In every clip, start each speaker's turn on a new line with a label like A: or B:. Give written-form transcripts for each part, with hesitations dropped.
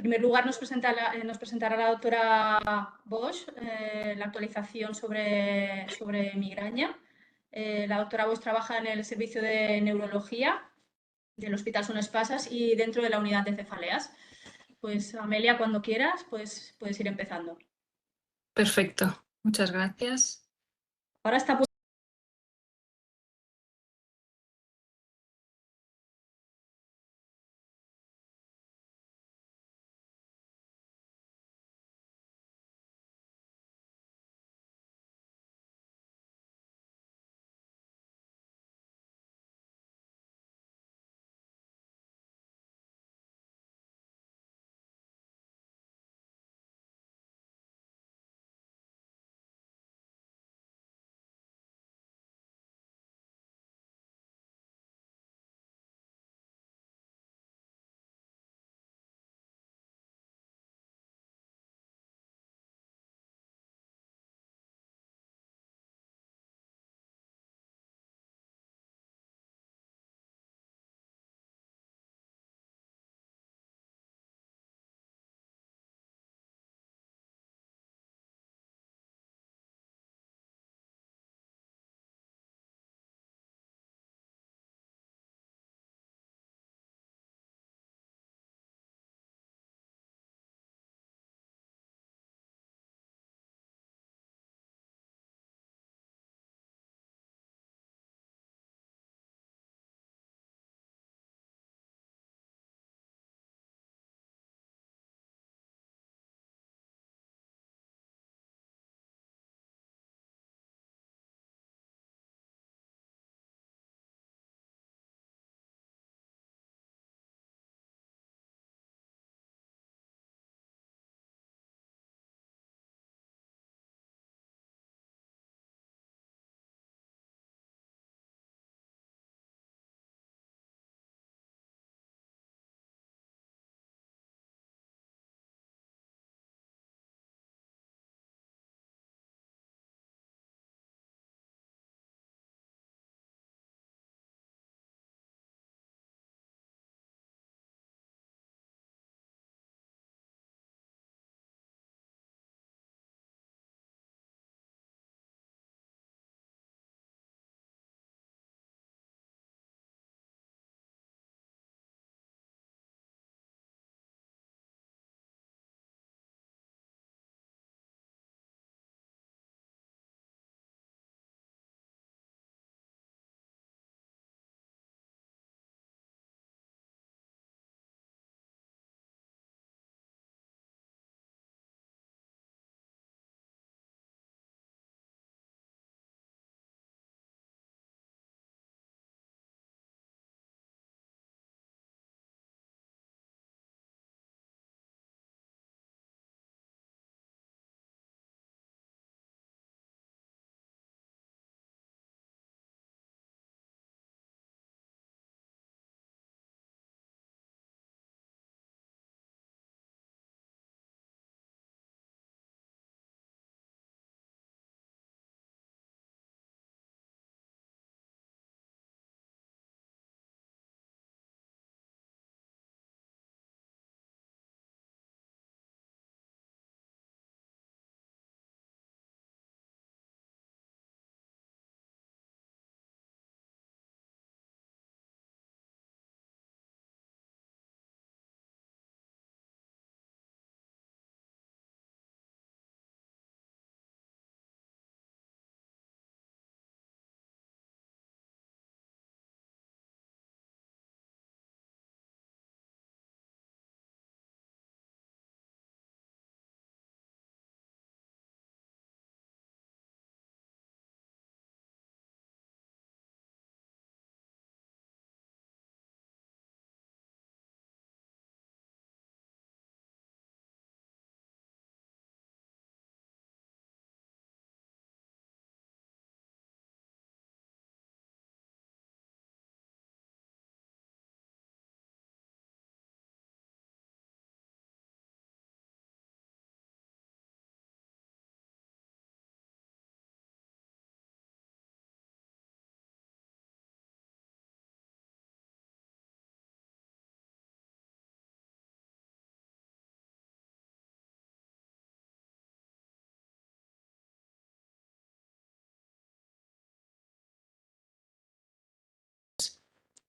A: primer lugar, nos presentará la doctora Bosch la actualización sobre migraña. La doctora Bosch trabaja en el servicio de neurología del Hospital Son Espasas y dentro de la unidad de cefaleas. Pues Amelia, cuando quieras, pues puedes ir empezando.
B: Perfecto, muchas gracias.
A: Ahora está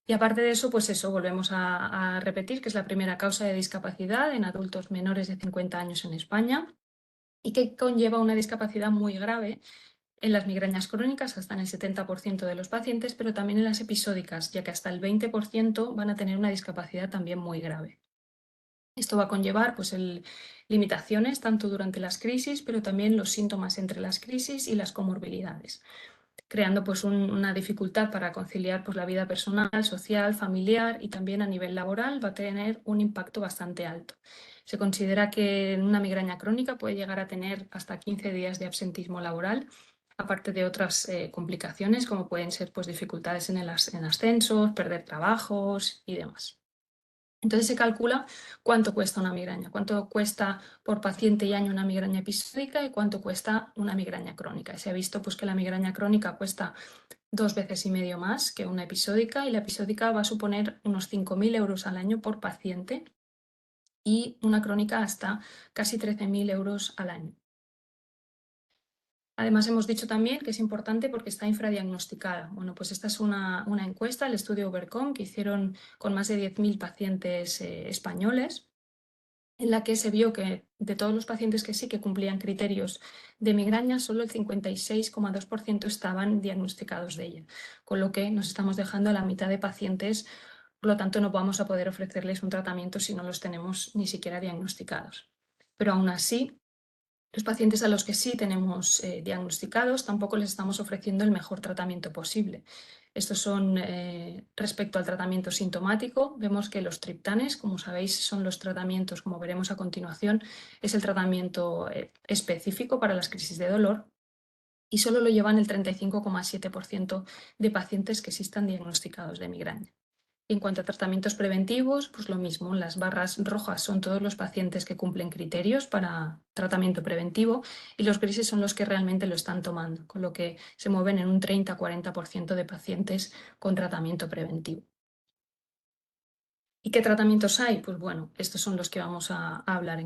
B: Y aparte de eso, pues eso, volvemos a repetir que es la primera causa de discapacidad en adultos menores de 50 años en España y que conlleva una discapacidad muy grave en las migrañas crónicas, hasta en el 70% de los pacientes, pero también en las episódicas, ya que hasta el 20% van a tener una discapacidad también muy grave. Esto va a conllevar pues, limitaciones tanto durante las crisis, pero también los síntomas entre las crisis y las comorbilidades, creando pues, una dificultad para conciliar pues, la vida personal, social, familiar y también a nivel laboral va a tener un impacto bastante alto. Se considera que una migraña crónica puede llegar a tener hasta 15 días de absentismo laboral, aparte de otras complicaciones como pueden ser pues, dificultades en ascensos, perder trabajos y demás. Entonces se calcula cuánto cuesta una migraña, cuánto cuesta por paciente y año una migraña episódica y cuánto cuesta una migraña crónica. Y se ha visto pues, que la migraña crónica cuesta 2,5 veces más que una episódica y la episódica va a suponer unos 5.000 euros al año por paciente y una crónica hasta casi 13.000 euros al año. Además, hemos dicho también que es importante porque está infradiagnosticada. Bueno, pues esta es una encuesta, el estudio Overcome, que hicieron con más de 10.000 pacientes españoles, en la que se vio que de todos los pacientes que sí que cumplían criterios de migraña, solo el 56,2% estaban diagnosticados de ella, con lo que nos estamos dejando a la mitad de pacientes, por lo tanto no vamos a poder ofrecerles un tratamiento si no los tenemos ni siquiera diagnosticados. Pero aún así, los pacientes a los que sí tenemos diagnosticados tampoco les estamos ofreciendo el mejor tratamiento posible. Estos son respecto al tratamiento sintomático. Vemos que los triptanes, como sabéis, son los tratamientos, como veremos a continuación, es el tratamiento específico para las crisis de dolor y solo lo llevan el 35,7% de pacientes que sí están diagnosticados de migraña. En cuanto a tratamientos preventivos, pues lo mismo, las barras rojas son todos los pacientes que cumplen criterios para tratamiento preventivo y los grises son los que realmente lo están tomando, con lo que se mueven en un 30-40% de pacientes con tratamiento preventivo. ¿Y qué tratamientos hay? Pues bueno, estos son los que vamos a hablar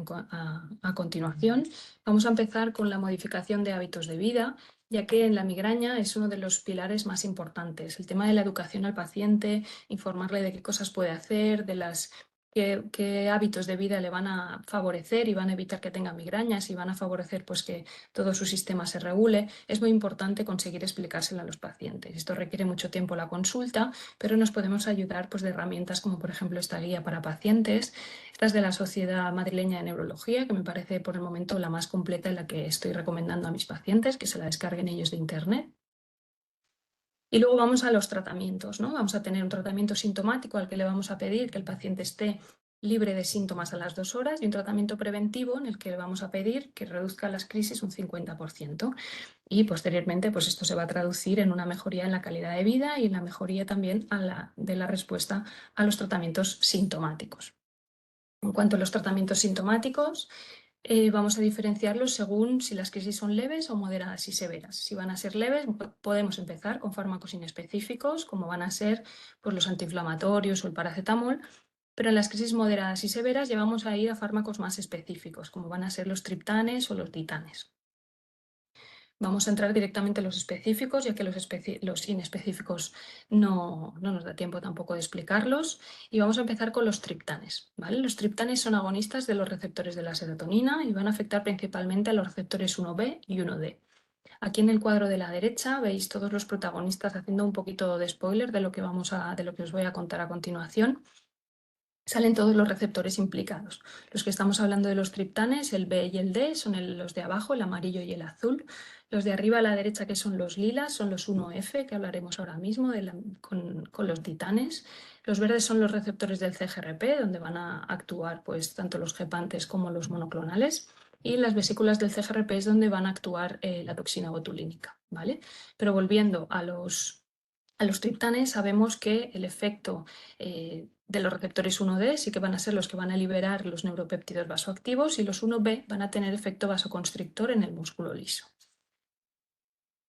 B: a continuación. Vamos a empezar con la modificación de hábitos de vida, ya que en la migraña es uno de los pilares más importantes. El tema de la educación al paciente, informarle de qué cosas puede hacer, de qué hábitos de vida le van a favorecer y van a evitar que tenga migrañas y van a favorecer pues, que todo su sistema se regule. Es muy importante conseguir explicárselo a los pacientes. Esto requiere mucho tiempo la consulta, pero nos podemos ayudar pues, de herramientas como por ejemplo esta guía para pacientes. Esta es de la Sociedad Madrileña de Neurología, que me parece por el momento la más completa y la que estoy recomendando a mis pacientes, que se la descarguen ellos de internet. Y luego vamos a los tratamientos, ¿no? Vamos a tener un tratamiento sintomático al que le vamos a pedir que el paciente esté libre de síntomas a las 2 horas y un tratamiento preventivo en el que le vamos a pedir que reduzca las crisis un 50%. Y posteriormente, pues esto se va a traducir en una mejoría en la calidad de vida y en la mejoría también de la respuesta a los tratamientos sintomáticos. En cuanto a los tratamientos sintomáticos, vamos a diferenciarlos según si las crisis son leves o moderadas y severas. Si van a ser leves, podemos empezar con fármacos inespecíficos, como van a ser pues, los antiinflamatorios o el paracetamol, pero en las crisis moderadas y severas ya vamos a ir a fármacos más específicos, como van a ser los triptanes o los ditanes. Vamos a entrar directamente en los específicos, ya que los inespecíficos no nos da tiempo tampoco de explicarlos. Y vamos a empezar con los triptanes, ¿vale? Los triptanes son agonistas de los receptores de la serotonina y van a afectar principalmente a los receptores 1B y 1D. Aquí en el cuadro de la derecha veis todos los protagonistas haciendo un poquito de spoiler de lo que os voy a contar a continuación. Salen todos los receptores implicados. Los que estamos hablando de los triptanes, el B y el D, son los de abajo, el amarillo y el azul. Los de arriba a la derecha, que son los lilas, son los 1F, que hablaremos ahora mismo con los titanes. Los verdes son los receptores del CGRP, donde van a actuar pues, tanto los gepantes como los monoclonales. Y las vesículas del CGRP es donde van a actuar la toxina botulínica, ¿vale? Pero volviendo a los triptanes, sabemos que el efecto de los receptores 1D sí que van a ser los que van a liberar los neuropéptidos vasoactivos y los 1B van a tener efecto vasoconstrictor en el músculo liso.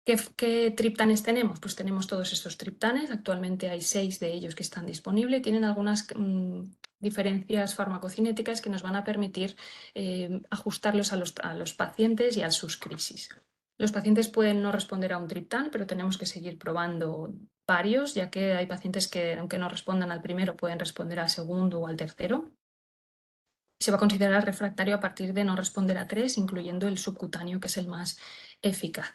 B: ¿Qué triptanes tenemos? Pues tenemos todos estos triptanes, actualmente hay 6 de ellos que están disponibles, tienen algunas diferencias farmacocinéticas que nos van a permitir ajustarlos a los pacientes y a sus crisis. Los pacientes pueden no responder a un triptán, pero tenemos que seguir probando varios, ya que hay pacientes que, aunque no respondan al primero, pueden responder al segundo o al tercero. Se va a considerar refractario a partir de no responder a 3, incluyendo el subcutáneo, que es el más eficaz.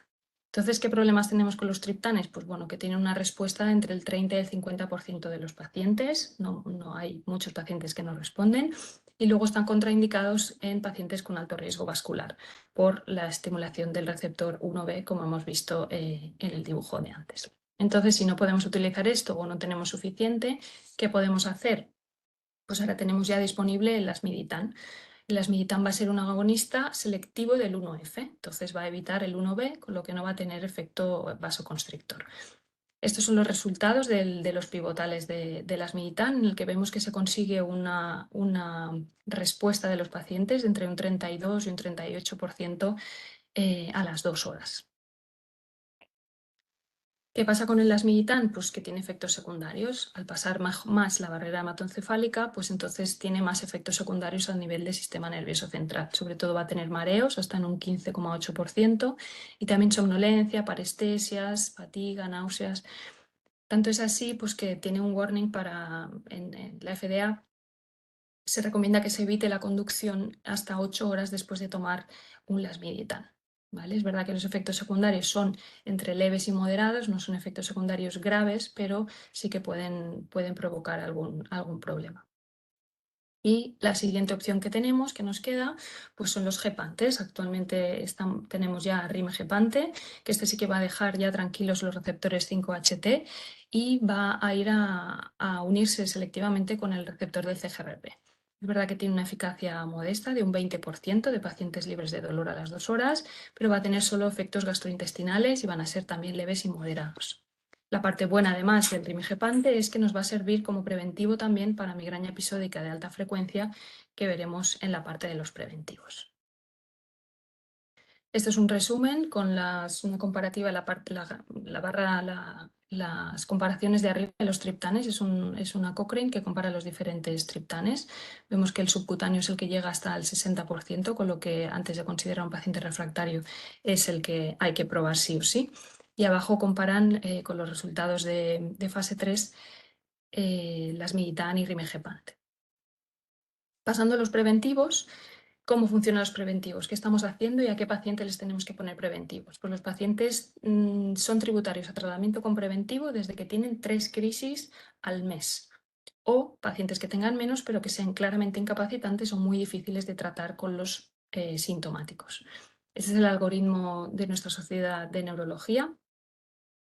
B: Entonces, ¿qué problemas tenemos con los triptanes? Pues bueno, que tienen una respuesta entre el 30 y el 50% de los pacientes. No hay muchos pacientes que no responden. Y luego están contraindicados en pacientes con alto riesgo vascular por la estimulación del receptor 1B, como hemos visto en el dibujo de antes. Entonces, si no podemos utilizar esto o no tenemos suficiente, ¿qué podemos hacer? Pues ahora tenemos ya disponible el lasmiditan. El lasmiditan va a ser un agonista selectivo del 1F, entonces va a evitar el 1B, con lo que no va a tener efecto vasoconstrictor. Estos son los resultados de los pivotales de lasmiditan, en el que vemos que se consigue una respuesta de los pacientes de entre un 32 y un 38% a las 2 horas. ¿Qué pasa con el lasmiditan? Pues que tiene efectos secundarios. Al pasar más la barrera hematoencefálica, pues entonces tiene más efectos secundarios a nivel del sistema nervioso central. Sobre todo va a tener mareos hasta en un 15,8% y también somnolencia, parestesias, fatiga, náuseas. Tanto es así pues que tiene un warning en la FDA. Se recomienda que se evite la conducción hasta 8 horas después de tomar un lasmiditan. ¿Vale? Es verdad que los efectos secundarios son entre leves y moderados, no son efectos secundarios graves, pero sí que pueden provocar algún problema. Y la siguiente opción que tenemos, que nos queda, pues son los gepantes. Actualmente tenemos ya rimegepante, que este sí que va a dejar ya tranquilos los receptores 5-HT y va a ir a unirse selectivamente con el receptor del CGRP. Es verdad que tiene una eficacia modesta de un 20% de pacientes libres de dolor a las 2 horas, pero va a tener solo efectos gastrointestinales y van a ser también leves y moderados. La parte buena, además, del rimegepante es que nos va a servir como preventivo también para migraña episódica de alta frecuencia, que veremos en la parte de los preventivos. Esto es un resumen con una comparativa, las comparaciones de arriba de los triptanes. Es una Cochrane que compara los diferentes triptanes. Vemos que el subcutáneo es el que llega hasta el 60%, con lo que antes de considerar un paciente refractario es el que hay que probar sí o sí. Y abajo comparan con los resultados de fase 3 lasmiditan y rimegepant. Pasando a los preventivos, ¿cómo funcionan los preventivos? ¿Qué estamos haciendo y a qué pacientes les tenemos que poner preventivos? Pues los pacientes son tributarios a tratamiento con preventivo desde que tienen 3 crisis al mes. O pacientes que tengan menos pero que sean claramente incapacitantes o muy difíciles de tratar con los sintomáticos. Ese es el algoritmo de nuestra sociedad de neurología,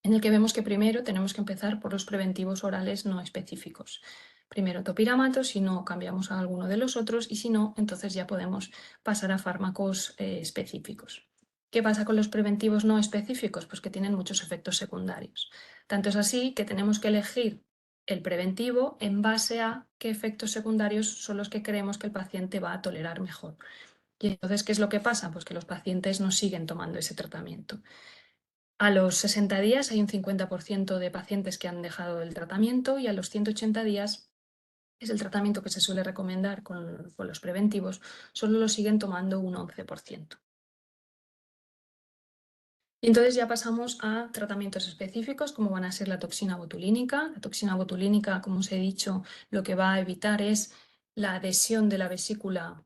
B: en el que vemos que primero tenemos que empezar por los preventivos orales no específicos. Primero topiramato, si no cambiamos a alguno de los otros y si no, entonces ya podemos pasar a fármacos específicos. ¿Qué pasa con los preventivos no específicos? Pues que tienen muchos efectos secundarios. Tanto es así que tenemos que elegir el preventivo en base a qué efectos secundarios son los que creemos que el paciente va a tolerar mejor. Y entonces, ¿qué es lo que pasa? Pues que los pacientes no siguen tomando ese tratamiento. A los 60 días hay un 50% de pacientes que han dejado el tratamiento y a los 180 días es el tratamiento que se suele recomendar con los preventivos, solo lo siguen tomando un 11%. Y entonces ya pasamos a tratamientos específicos como van a ser la toxina botulínica. La toxina botulínica, como os he dicho, lo que va a evitar es la adhesión de la vesícula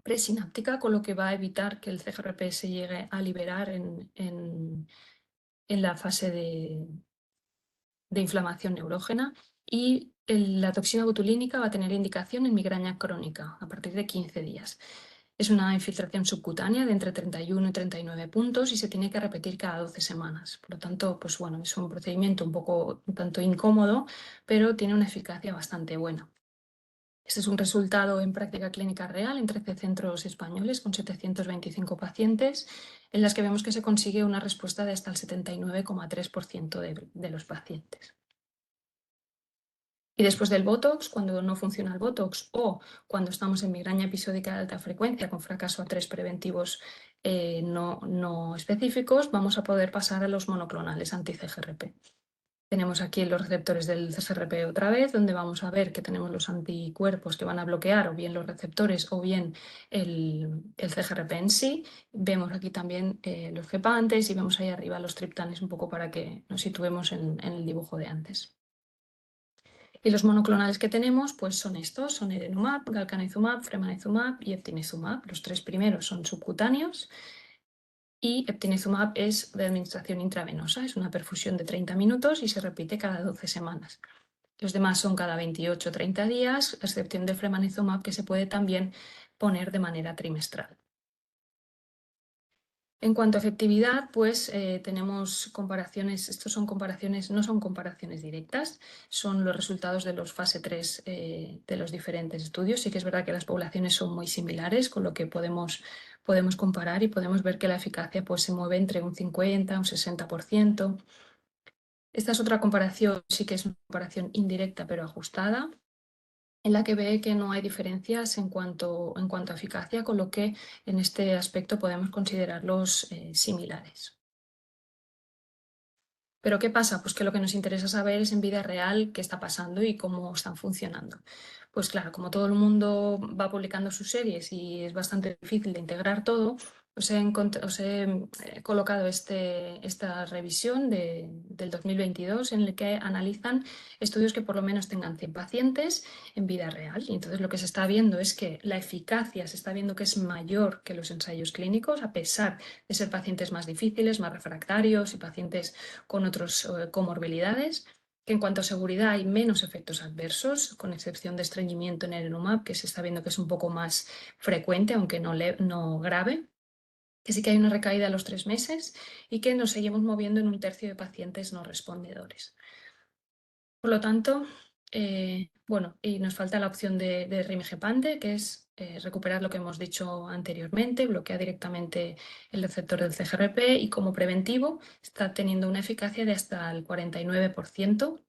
B: presináptica, con lo que va a evitar que el CGRP se llegue a liberar en la fase de inflamación neurógena, y la toxina botulínica va a tener indicación en migraña crónica a partir de 15 días. Es una infiltración subcutánea de entre 31 y 39 puntos y se tiene que repetir cada 12 semanas. Por lo tanto, pues bueno, es un procedimiento un tanto incómodo, pero tiene una eficacia bastante buena. Este es un resultado en práctica clínica real en 13 centros españoles con 725 pacientes, en las que vemos que se consigue una respuesta de hasta el 79,3% de los pacientes. Y después del Botox, cuando no funciona el Botox o cuando estamos en migraña episódica de alta frecuencia con fracaso a 3 preventivos no específicos, vamos a poder pasar a los monoclonales anti-CGRP. Tenemos aquí los receptores del CSRP otra vez, donde vamos a ver que tenemos los anticuerpos que van a bloquear o bien los receptores o bien el CGRP en sí. Vemos aquí también los gepantes y vemos ahí arriba los triptanes un poco para que nos situemos en el dibujo de antes. Y los monoclonales que tenemos pues son estos, son erenumab, galcanezumab, fremanezumab y eftinezumab. Los tres primeros son subcutáneos. Y eftinezumab es de administración intravenosa, es una perfusión de 30 minutos y se repite cada 12 semanas. Los demás son cada 28 o 30 días, a excepción de fremanezumab, que se puede también poner de manera trimestral. En cuanto a efectividad, pues tenemos comparaciones, estos son comparaciones, no son comparaciones directas, son los resultados de los fase 3 de los diferentes estudios. Sí que es verdad que las poblaciones son muy similares, con lo que podemos comparar y podemos ver que la eficacia pues, se mueve entre un 50 y un 60%. Esta es otra comparación, sí que es una comparación indirecta pero ajustada, en la que ve que no hay diferencias en cuanto a eficacia, con lo que en este aspecto podemos considerarlos similares. ¿Pero qué pasa? Pues que lo que nos interesa saber es en vida real qué está pasando y cómo están funcionando. Pues claro, como todo el mundo va publicando sus series y es bastante difícil de integrar todo, os he colocado esta revisión del 2022 en el que analizan estudios que por lo menos tengan 100 pacientes en vida real. Y entonces lo que se está viendo es que la eficacia se está viendo que es mayor que los ensayos clínicos, a pesar de ser pacientes más difíciles, más refractarios y pacientes con otras comorbilidades, que en cuanto a seguridad hay menos efectos adversos, con excepción de estreñimiento en erenumab, que se está viendo que es un poco más frecuente, aunque no grave, que sí que hay una recaída a los 3 meses y que nos seguimos moviendo en un tercio de pacientes no respondedores. Por lo tanto, bueno, y nos falta la opción de rimegepante, que es recuperar lo que hemos dicho anteriormente, bloquea directamente el receptor del CGRP y como preventivo está teniendo una eficacia de hasta el 49%.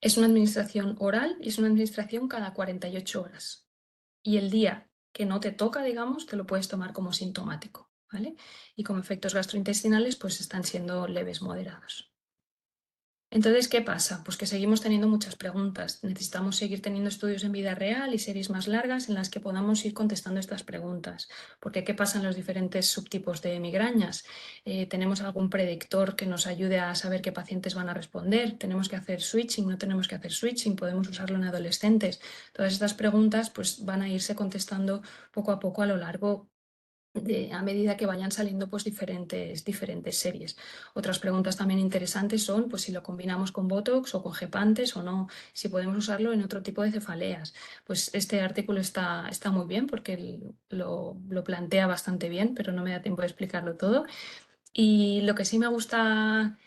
B: Es una administración oral y es una administración cada 48 horas. Y el día que no te toca, digamos, te lo puedes tomar como sintomático, ¿vale? Y como efectos gastrointestinales, pues están siendo leves moderados. Entonces, ¿qué pasa? Pues que seguimos teniendo muchas preguntas. Necesitamos seguir teniendo estudios en vida real y series más largas en las que podamos ir contestando estas preguntas. Porque ¿qué pasa en los diferentes subtipos de migrañas? ¿Tenemos algún predictor que nos ayude a saber qué pacientes van a responder? ¿Tenemos que hacer switching? ¿No tenemos que hacer switching? ¿Podemos usarlo en adolescentes? Todas estas preguntas pues, van a irse contestando poco a poco a lo largo a medida que vayan saliendo pues, diferentes series. Otras preguntas también interesantes son pues, si lo combinamos con Botox o con gepantes o no, si podemos usarlo en otro tipo de cefaleas. Pues este artículo está muy bien porque lo plantea bastante bien, pero no me da tiempo de explicarlo todo. Y lo que sí me gusta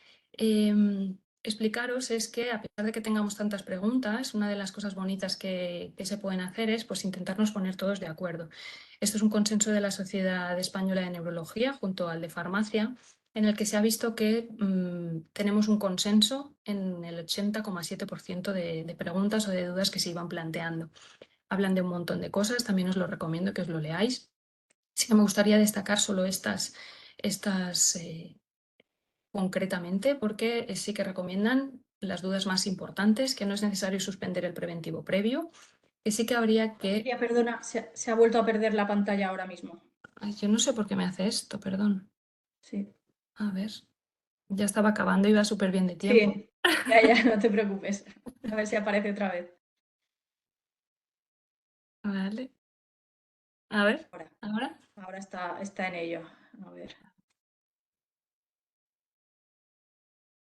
B: explicaros es que a pesar de que tengamos tantas preguntas, una de las cosas bonitas que se pueden hacer es pues, intentarnos poner todos de acuerdo. Esto es un consenso de la Sociedad Española de Neurología junto al de Farmacia, en el que se ha visto que tenemos un consenso en el 80,7% de preguntas o de dudas que se iban planteando. Hablan de un montón de cosas, también os lo recomiendo que os lo leáis. Sí que me gustaría destacar solo estas concretamente porque sí que recomiendan las dudas más importantes, que no es necesario suspender el preventivo previo, que sí que habría que...
A: Valeria, perdona, se ha vuelto a perder la pantalla ahora mismo.
B: Ay, yo no sé por qué me hace esto, perdón.
A: Sí.
B: A ver, ya estaba acabando, iba súper bien de tiempo.
A: Sí, ya, no te preocupes. A ver si aparece otra vez.
B: Vale, a ver,
A: Ahora,
B: ahora.
A: ahora está en ello. A ver.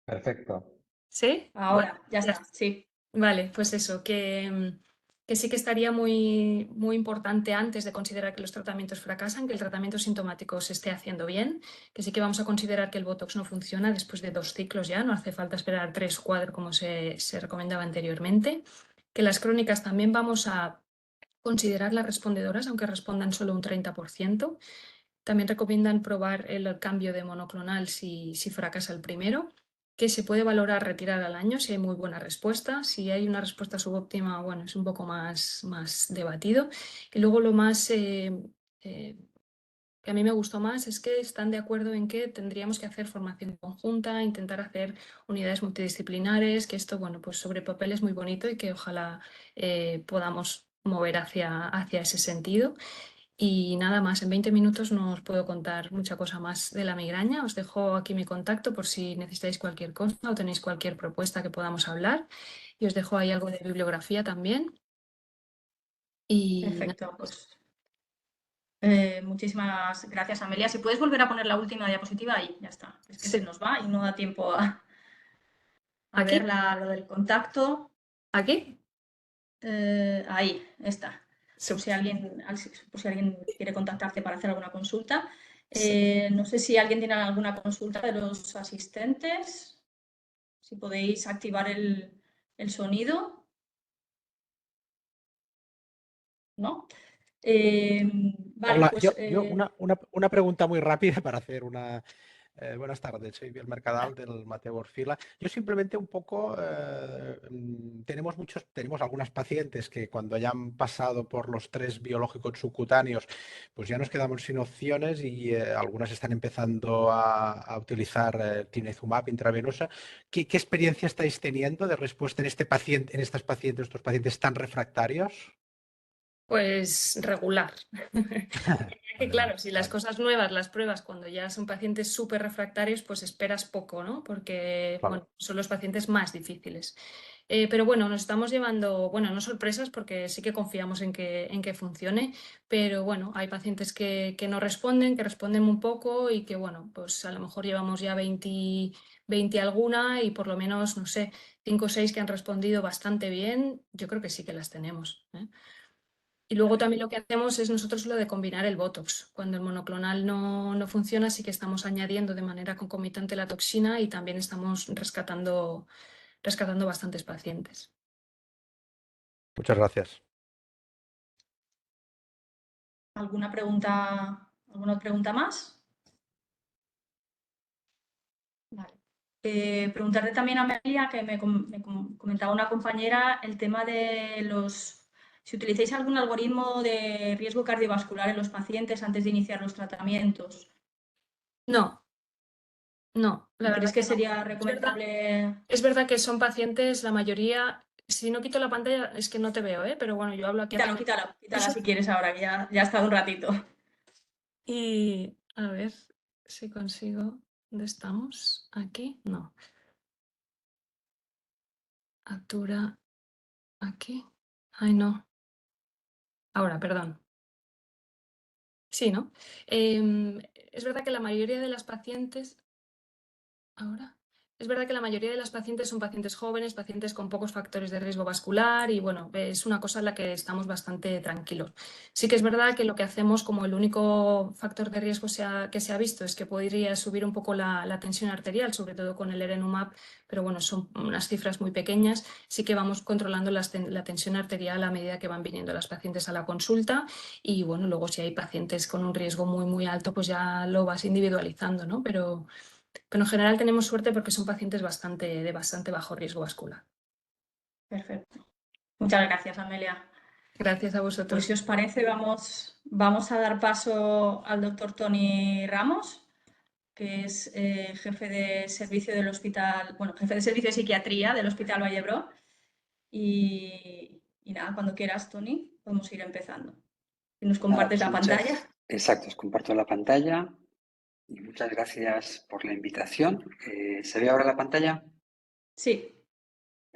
C: Perfecto.
B: ¿Sí? Bueno,
A: Ahora, ya
B: ya
A: está,
B: está.
A: sí.
B: Vale, pues eso, que sí que estaría muy, muy importante antes de considerar que los tratamientos fracasan, que el tratamiento sintomático se esté haciendo bien, que sí que vamos a considerar que el Botox no funciona después de 2 ciclos ya, no hace falta esperar 3 o 4 como se recomendaba anteriormente, que las crónicas también vamos a considerar las respondedoras, aunque respondan solo un 30%. También recomiendan probar el cambio de monoclonal si fracasa el primero, que se puede valorar retirar al año si hay muy buena respuesta. Si hay una respuesta subóptima, bueno, es un poco más debatido. Y luego lo más que a mí me gustó más es que están de acuerdo en que tendríamos que hacer formación conjunta, intentar hacer unidades multidisciplinares, que esto, bueno, pues sobre papel es muy bonito y que ojalá podamos mover hacia ese sentido. Y nada más, en 20 minutos no os puedo contar mucha cosa más de la migraña. Os dejo aquí mi contacto por si necesitáis cualquier cosa o tenéis cualquier propuesta que podamos hablar. Y os dejo ahí algo de bibliografía también. Y nada,
A: Perfecto, pues muchísimas gracias, Amelia. Si puedes volver a poner la última diapositiva ahí, ya está. Es que se
B: sí,
A: nos va y no da tiempo a ver
B: aquí,
A: lo del contacto.
B: aquí.
A: Ahí está.
B: Sí,
A: Por si alguien quiere contactarte para hacer alguna consulta.
B: sí.
A: No sé si alguien tiene alguna consulta de los asistentes. Si podéis activar el sonido. ¿No? Vale,
C: Hola,
A: pues
C: una pregunta muy rápida para hacer una... buenas tardes, soy Biel Mercadal del Mateo Orfila. Yo simplemente un poco, tenemos algunas pacientes que cuando ya han pasado por los 3 biológicos subcutáneos, pues ya nos quedamos sin opciones y algunas están empezando a utilizar tinezumab intravenosa. ¿Qué experiencia estáis teniendo de respuesta en este paciente, en estas pacientes, estos pacientes tan refractarios?
B: Pues regular. Que
C: Vale, vale,
B: claro, si las
C: vale,
B: cosas nuevas las pruebas cuando ya son pacientes súper refractarios, pues esperas poco, ¿no? Porque,
C: claro.
B: bueno, son los pacientes más difíciles. Pero bueno, nos estamos llevando, bueno, no sorpresas porque sí que confiamos en que funcione, pero bueno, hay pacientes que no responden, que responden un poco y que, bueno, pues a lo mejor llevamos ya 20 alguna y por lo menos, no sé, 5 o 6 que han respondido bastante bien, yo creo que sí que las tenemos, ¿eh? Y luego también lo que hacemos es nosotros lo de combinar el Botox. Cuando el monoclonal no funciona, sí que estamos añadiendo de manera concomitante la toxina y también estamos rescatando bastantes pacientes.
C: Muchas gracias.
A: ¿Alguna pregunta más? Vale. Preguntarte también a Amelia, que me comentaba una compañera, el tema de si utilizáis algún algoritmo de riesgo cardiovascular en los pacientes antes de iniciar los tratamientos.
B: No, no, la
A: ¿Crees
B: verdad
A: que
B: que no.
A: sería recomendable?
B: Es verdad que son pacientes, la mayoría, si no quito la pantalla es que no te veo, ¿eh? Pero bueno, yo hablo aquí a
A: Quítalo,
B: través
A: quítalo,
B: de
A: quítala
B: eso.
A: si quieres ahora, que ya ha estado un ratito.
B: Y a ver si consigo. ¿Dónde estamos? ¿Aquí? No. Altura. ¿Aquí? Ay, no. Ahora, perdón. Sí, ¿no? Es verdad que la mayoría de las pacientes, ahora, es verdad que la mayoría de las pacientes son pacientes jóvenes, pacientes con pocos factores de riesgo vascular y bueno, es una cosa en la que estamos bastante tranquilos. Sí que es verdad que lo que hacemos como el único factor de riesgo que se ha visto es que podría subir un poco la tensión arterial, sobre todo con el erenumab, pero bueno, son unas cifras muy pequeñas. Sí que vamos controlando la tensión arterial a medida que van viniendo las pacientes a la consulta y bueno, luego si hay pacientes con un riesgo muy, muy alto, pues ya lo vas individualizando, ¿no? Pero en general tenemos suerte porque son pacientes de bastante bajo riesgo vascular.
A: Perfecto. Muchas gracias, Amelia.
B: Gracias a
A: Pues si
B: vosotros.
A: os parece, vamos a dar paso al doctor Tony Ramos, que es jefe de servicio del hospital, bueno, jefe de servicio de psiquiatría del Hospital Vallebró. Y nada, cuando quieras, Tony, podemos ir empezando. Si nos
D: Nada,
A: compartes
D: pues
A: la pantalla.
D: exacto, os comparto la pantalla y muchas gracias por la invitación. ¿Se ve ahora la pantalla?
A: Sí,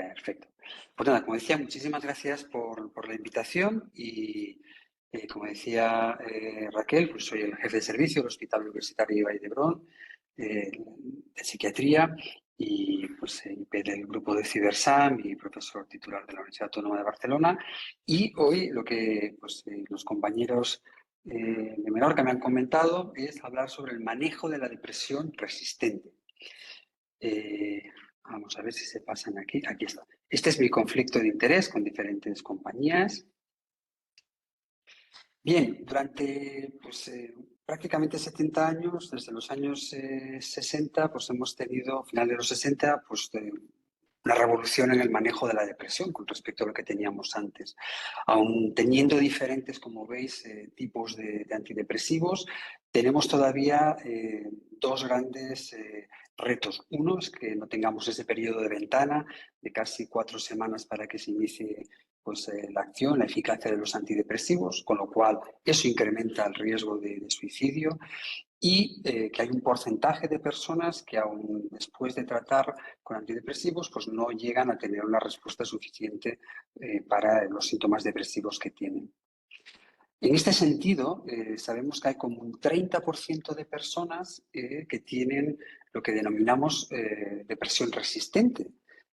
D: Perfecto. Pues nada, como decía, muchísimas gracias por la invitación y como decía Raquel, pues soy el jefe de servicio del Hospital Universitario de Vall d'Hebron de psiquiatría y pues del grupo de CiberSam y profesor titular de la Universidad Autónoma de Barcelona. Y hoy lo que pues, los compañeros de Menorca me han comentado es hablar sobre el manejo de la depresión resistente. Vamos a ver si se pasan aquí. Aquí está. Este es mi conflicto de interés con diferentes compañías. Bien, durante pues, prácticamente 70 años, desde los años 60, pues hemos tenido, finales de los 60, pues una revolución en el manejo de la depresión con respecto a lo que teníamos antes. Aun teniendo diferentes, como veis, tipos de antidepresivos, Tenemos todavía dos grandes retos. Uno es que no tengamos ese periodo de ventana de casi 4 semanas para que se inicie pues, la acción, la eficacia de los antidepresivos, con lo cual eso incrementa el riesgo de suicidio. Y que hay un porcentaje de personas que aún después de tratar con antidepresivos pues no llegan a tener una respuesta suficiente para los síntomas depresivos que tienen. En este sentido, sabemos que hay como un 30% de personas que tienen lo que denominamos depresión resistente.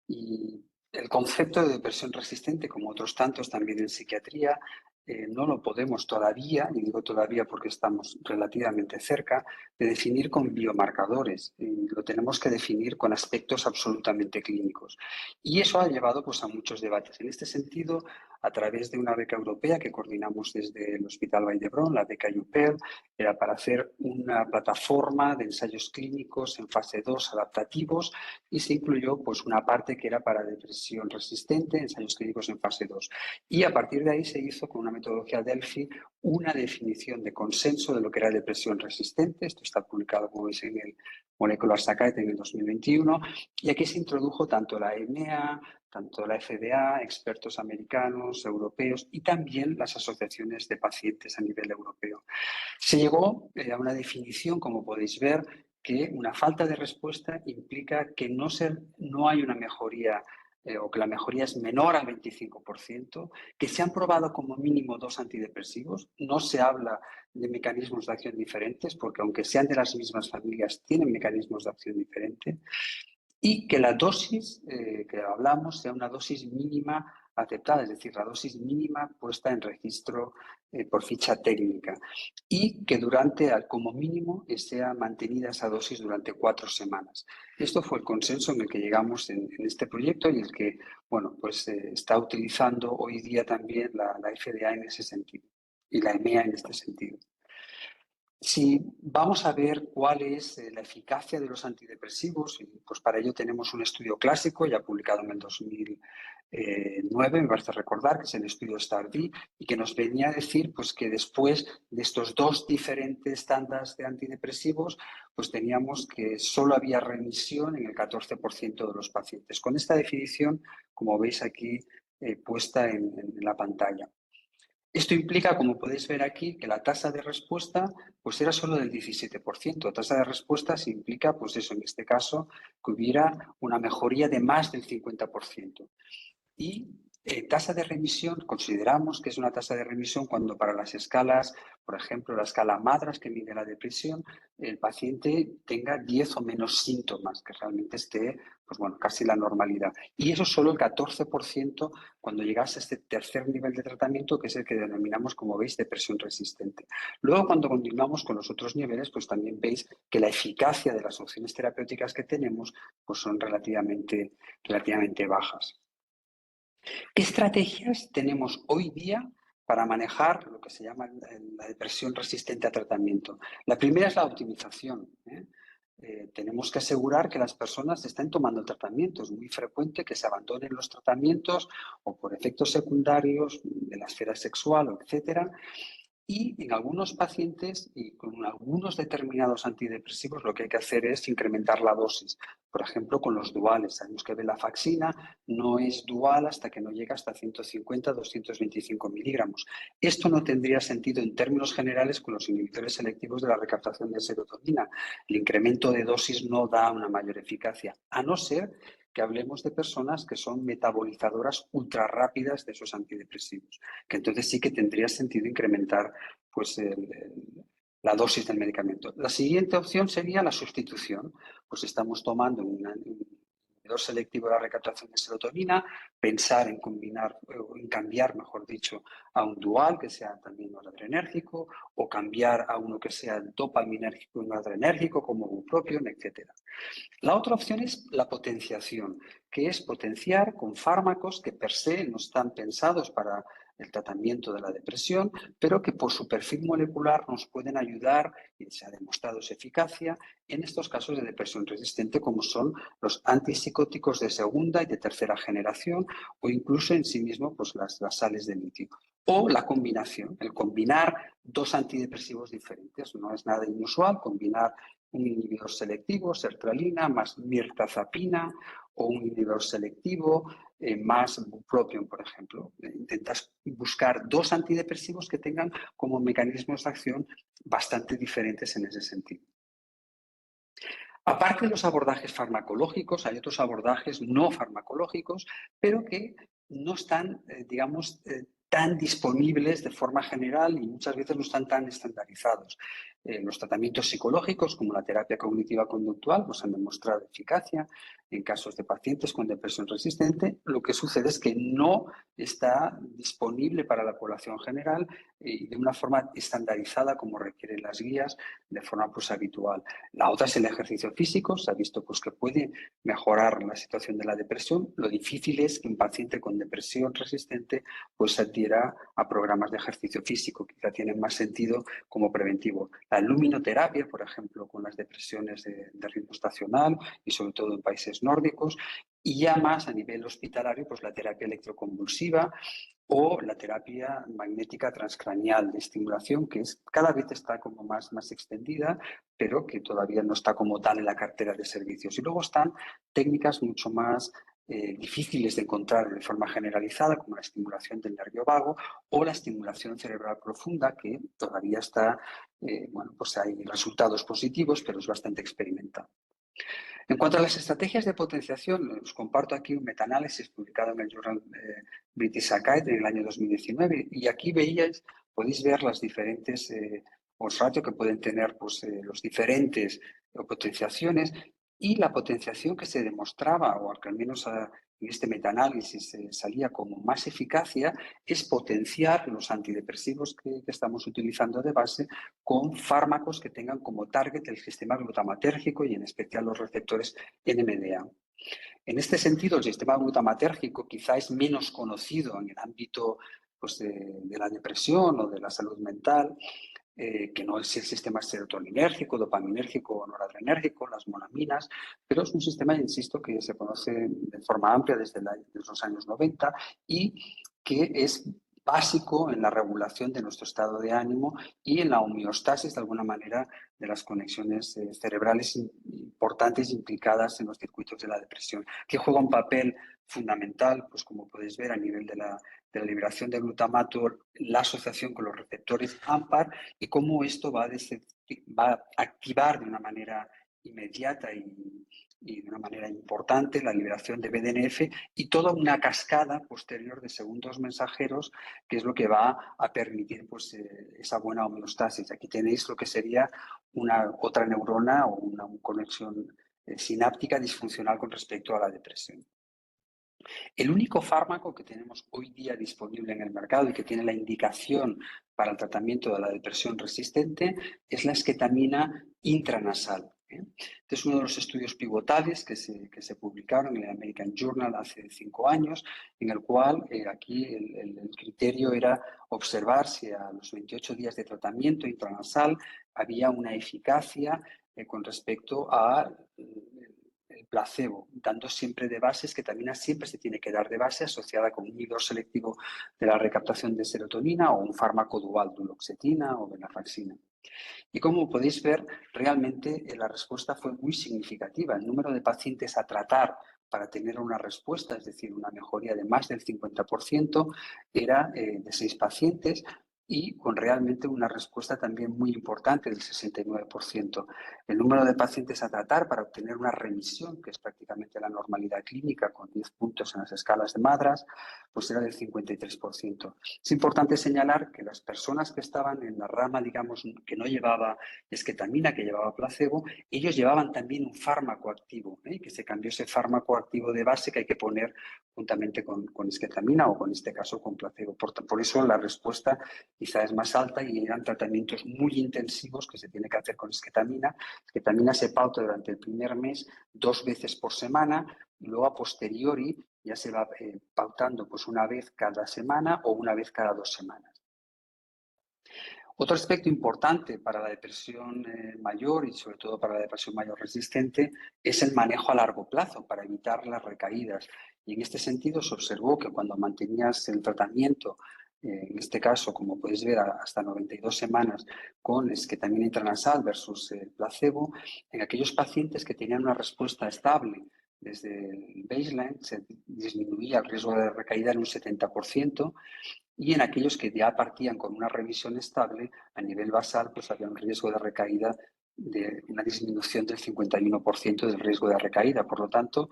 D: Y el concepto de depresión resistente, como otros tantos también en psiquiatría, no lo podemos todavía, y digo todavía porque estamos relativamente cerca, de definir con biomarcadores. Lo tenemos que definir con aspectos absolutamente clínicos. Y eso ha llevado pues, a muchos debates. En este sentido, a través de una beca europea que coordinamos desde el Hospital Vall d'Hebron, la beca UPEL, era para hacer una plataforma de ensayos clínicos en fase 2 adaptativos y se incluyó pues, una parte que era para depresión resistente, ensayos clínicos en fase 2. Y a partir de ahí se hizo con una metodología Delphi una definición de consenso de lo que era depresión resistente. Esto está publicado, como veis, en el Molecular Psychiatry en el 2021. Y aquí se introdujo tanto la EMEA, tanto la FDA, expertos americanos, europeos y también las asociaciones de pacientes a nivel europeo. Se llegó a una definición, como podéis ver, que una falta de respuesta implica que no hay una mejoría o que la mejoría es menor al 25%, que se han probado como mínimo 2 antidepresivos. No se habla de mecanismos de acción diferentes, porque aunque sean de las mismas familias, tienen mecanismos de acción diferentes. Y que la dosis que hablamos sea una dosis mínima aceptada, es decir, la dosis mínima puesta en registro por ficha técnica y que como mínimo, sea mantenida esa dosis durante 4 semanas. Esto fue el consenso en el que llegamos en este proyecto y el que, bueno, pues está utilizando hoy día también la FDA en ese sentido y la EMEA en este sentido. Si vamos a ver cuál es la eficacia de los antidepresivos, pues para ello tenemos un estudio clásico ya publicado en el 2009, me parece recordar, que es el estudio STAR-D, y que nos venía a decir pues, que después de estos 2 diferentes estándares de antidepresivos, pues teníamos que solo había remisión en el 14% de los pacientes. Con esta definición, como veis aquí puesta en la pantalla. Esto implica, como podéis ver aquí, que la tasa de respuesta pues era solo del 17%. La tasa de respuesta se implica, pues eso, en este caso, que hubiera una mejoría de más del 50%. Y tasa de remisión, consideramos que es una tasa de remisión cuando para las escalas, por ejemplo, la escala MADRS que mide la depresión, el paciente tenga 10 o menos síntomas, que realmente esté, pues bueno, casi la normalidad. Y eso solo el 14% cuando llegase a este tercer nivel de tratamiento, que es el que denominamos, como veis, depresión resistente. Luego, cuando continuamos con los otros niveles, pues también veis que la eficacia de las opciones terapéuticas que tenemos pues son relativamente bajas. ¿Qué estrategias tenemos hoy día para manejar lo que se llama la depresión resistente a tratamiento? La primera es la optimización. Tenemos que asegurar que las personas estén tomando el tratamiento. Es muy frecuente que se abandonen los tratamientos o por efectos secundarios de la esfera sexual, etcétera. Y en algunos pacientes y con algunos determinados antidepresivos lo que hay que hacer es incrementar la dosis. Por ejemplo, con los duales. Sabemos que venlafaxina no es dual hasta que no llega hasta 150-225 miligramos. Esto no tendría sentido en términos generales con los inhibidores selectivos de la recaptación de serotonina. El incremento de dosis no da una mayor eficacia, a no ser que hablemos de personas que son metabolizadoras ultra rápidas de esos antidepresivos, que entonces sí que tendría sentido incrementar pues, la dosis del medicamento. La siguiente opción sería la sustitución. Pues estamos tomando un inhibidor selectivo de la recaptación de serotonina, pensar en combinar, o en cambiar, mejor dicho, a un dual que sea también noradrenérgico o cambiar a uno que sea dopaminérgico y noradrenérgico como bupropion, etc. La otra opción es la potenciación, que es potenciar con fármacos que per se no están pensados para el tratamiento de la depresión, pero que por su perfil molecular nos pueden ayudar, y se ha demostrado su eficacia, en estos casos de depresión resistente, como son los antipsicóticos de segunda y de tercera generación, o incluso en sí mismo pues, las sales de litio. O la combinación, el combinar dos antidepresivos diferentes. No es nada inusual combinar un inhibidor selectivo, sertralina, más mirtazapina, o un inhibidor selectivo más bupropión, por ejemplo. Intentas buscar dos antidepresivos que tengan como mecanismos de acción bastante diferentes en ese sentido. Aparte de los abordajes farmacológicos, hay otros abordajes no farmacológicos, pero que no están, digamos, tan disponibles de forma general y muchas veces no están tan estandarizados. Los tratamientos psicológicos, como la terapia cognitiva conductual, pues han demostrado eficacia en casos de pacientes con depresión resistente. Lo que sucede es que no está disponible para la población general y de una forma estandarizada como requieren las guías, de forma pues habitual. La otra es el ejercicio físico. Se ha visto pues, que puede mejorar la situación de la depresión. Lo difícil es que un paciente con depresión resistente pues, se adhiera a programas de ejercicio físico. Quizá tienen más sentido como preventivo. La luminoterapia, por ejemplo, con las depresiones de ritmo estacional y sobre todo en países nórdicos. Y ya más a nivel hospitalario, pues la terapia electroconvulsiva o la terapia magnética transcranial de estimulación, que cada vez está como más extendida, pero que todavía no está como tal en la cartera de servicios. Y luego están técnicas mucho más difíciles de encontrar de forma generalizada, como la estimulación del nervio vago o la estimulación cerebral profunda, que todavía está, bueno, pues hay resultados positivos, pero es bastante experimental. En cuanto a las estrategias de potenciación, os comparto aquí un metaanálisis publicado en el Journal British Psychiatry en el año 2019 y aquí podéis ver las diferentes odds ratio que pueden tener pues, los diferentes potenciaciones y la potenciación que se demostraba, o que al menos en este metaanálisis salía como más eficacia, es potenciar los antidepresivos que estamos utilizando de base con fármacos que tengan como target el sistema glutamatérgico y en especial los receptores NMDA. En este sentido, el sistema glutamatérgico quizá es menos conocido en el ámbito pues, de la depresión o de la salud mental, que no es el sistema serotoninérgico, dopaminérgico o noradrenérgico, las monaminas, pero es un sistema, insisto, que se conoce de forma amplia desde los años 90 y que es básico en la regulación de nuestro estado de ánimo y en la homeostasis, de alguna manera, de las conexiones cerebrales importantes implicadas en los circuitos de la depresión, que juega un papel fundamental, pues como podéis ver, a nivel de la liberación de glutamato, la asociación con los receptores AMPAR y cómo esto va a activar de una manera inmediata y de una manera importante la liberación de BDNF y toda una cascada posterior de segundos mensajeros que es lo que va a permitir pues, esa buena homeostasis. Aquí tenéis lo que sería otra neurona o una conexión sináptica disfuncional con respecto a la depresión. El único fármaco que tenemos hoy día disponible en el mercado y que tiene la indicación para el tratamiento de la depresión resistente es la esketamina intranasal. Este es uno de los estudios pivotales que se publicaron en el American Journal hace 5 años, en el cual aquí el criterio era observar si a los 28 días de tratamiento intranasal había una eficacia con respecto a el placebo, dando siempre de base, esketamina siempre se tiene que dar de base asociada con un inhibidor selectivo de la recaptación de serotonina o un fármaco dual, duloxetina o venlafaxina. Y como podéis ver, realmente la respuesta fue muy significativa. El número de pacientes a tratar para tener una respuesta, es decir, una mejoría de más del 50%, era de 6 pacientes y con realmente una respuesta también muy importante del 69%. El número de pacientes a tratar para obtener una remisión, que es prácticamente la normalidad clínica, con 10 puntos en las escalas de Madras, pues era del 53%. Es importante señalar que las personas que estaban en la rama, digamos, que no llevaba esketamina, que llevaba placebo, ellos llevaban también un fármaco activo, que se cambió ese fármaco activo de base que hay que poner juntamente con esketamina o, en este caso, con placebo. Por eso la respuesta quizá es más alta y eran tratamientos muy intensivos que se tiene que hacer con esketamina. Esketamina se pauta durante el primer mes 2 veces por semana y luego a posteriori ya se va pautando pues una vez cada semana o una vez cada 2 semanas. Otro aspecto importante para la depresión mayor y sobre todo para la depresión mayor resistente es el manejo a largo plazo para evitar las recaídas. Y en este sentido se observó que cuando mantenías el tratamiento en este caso, como podéis ver, hasta 92 semanas con esketamina intranasal versus placebo, en aquellos pacientes que tenían una respuesta estable desde el baseline, se disminuía el riesgo de recaída en un 70%, y en aquellos que ya partían con una revisión estable, a nivel basal, pues había un riesgo de recaída de una disminución del 51% del riesgo de recaída. Por lo tanto,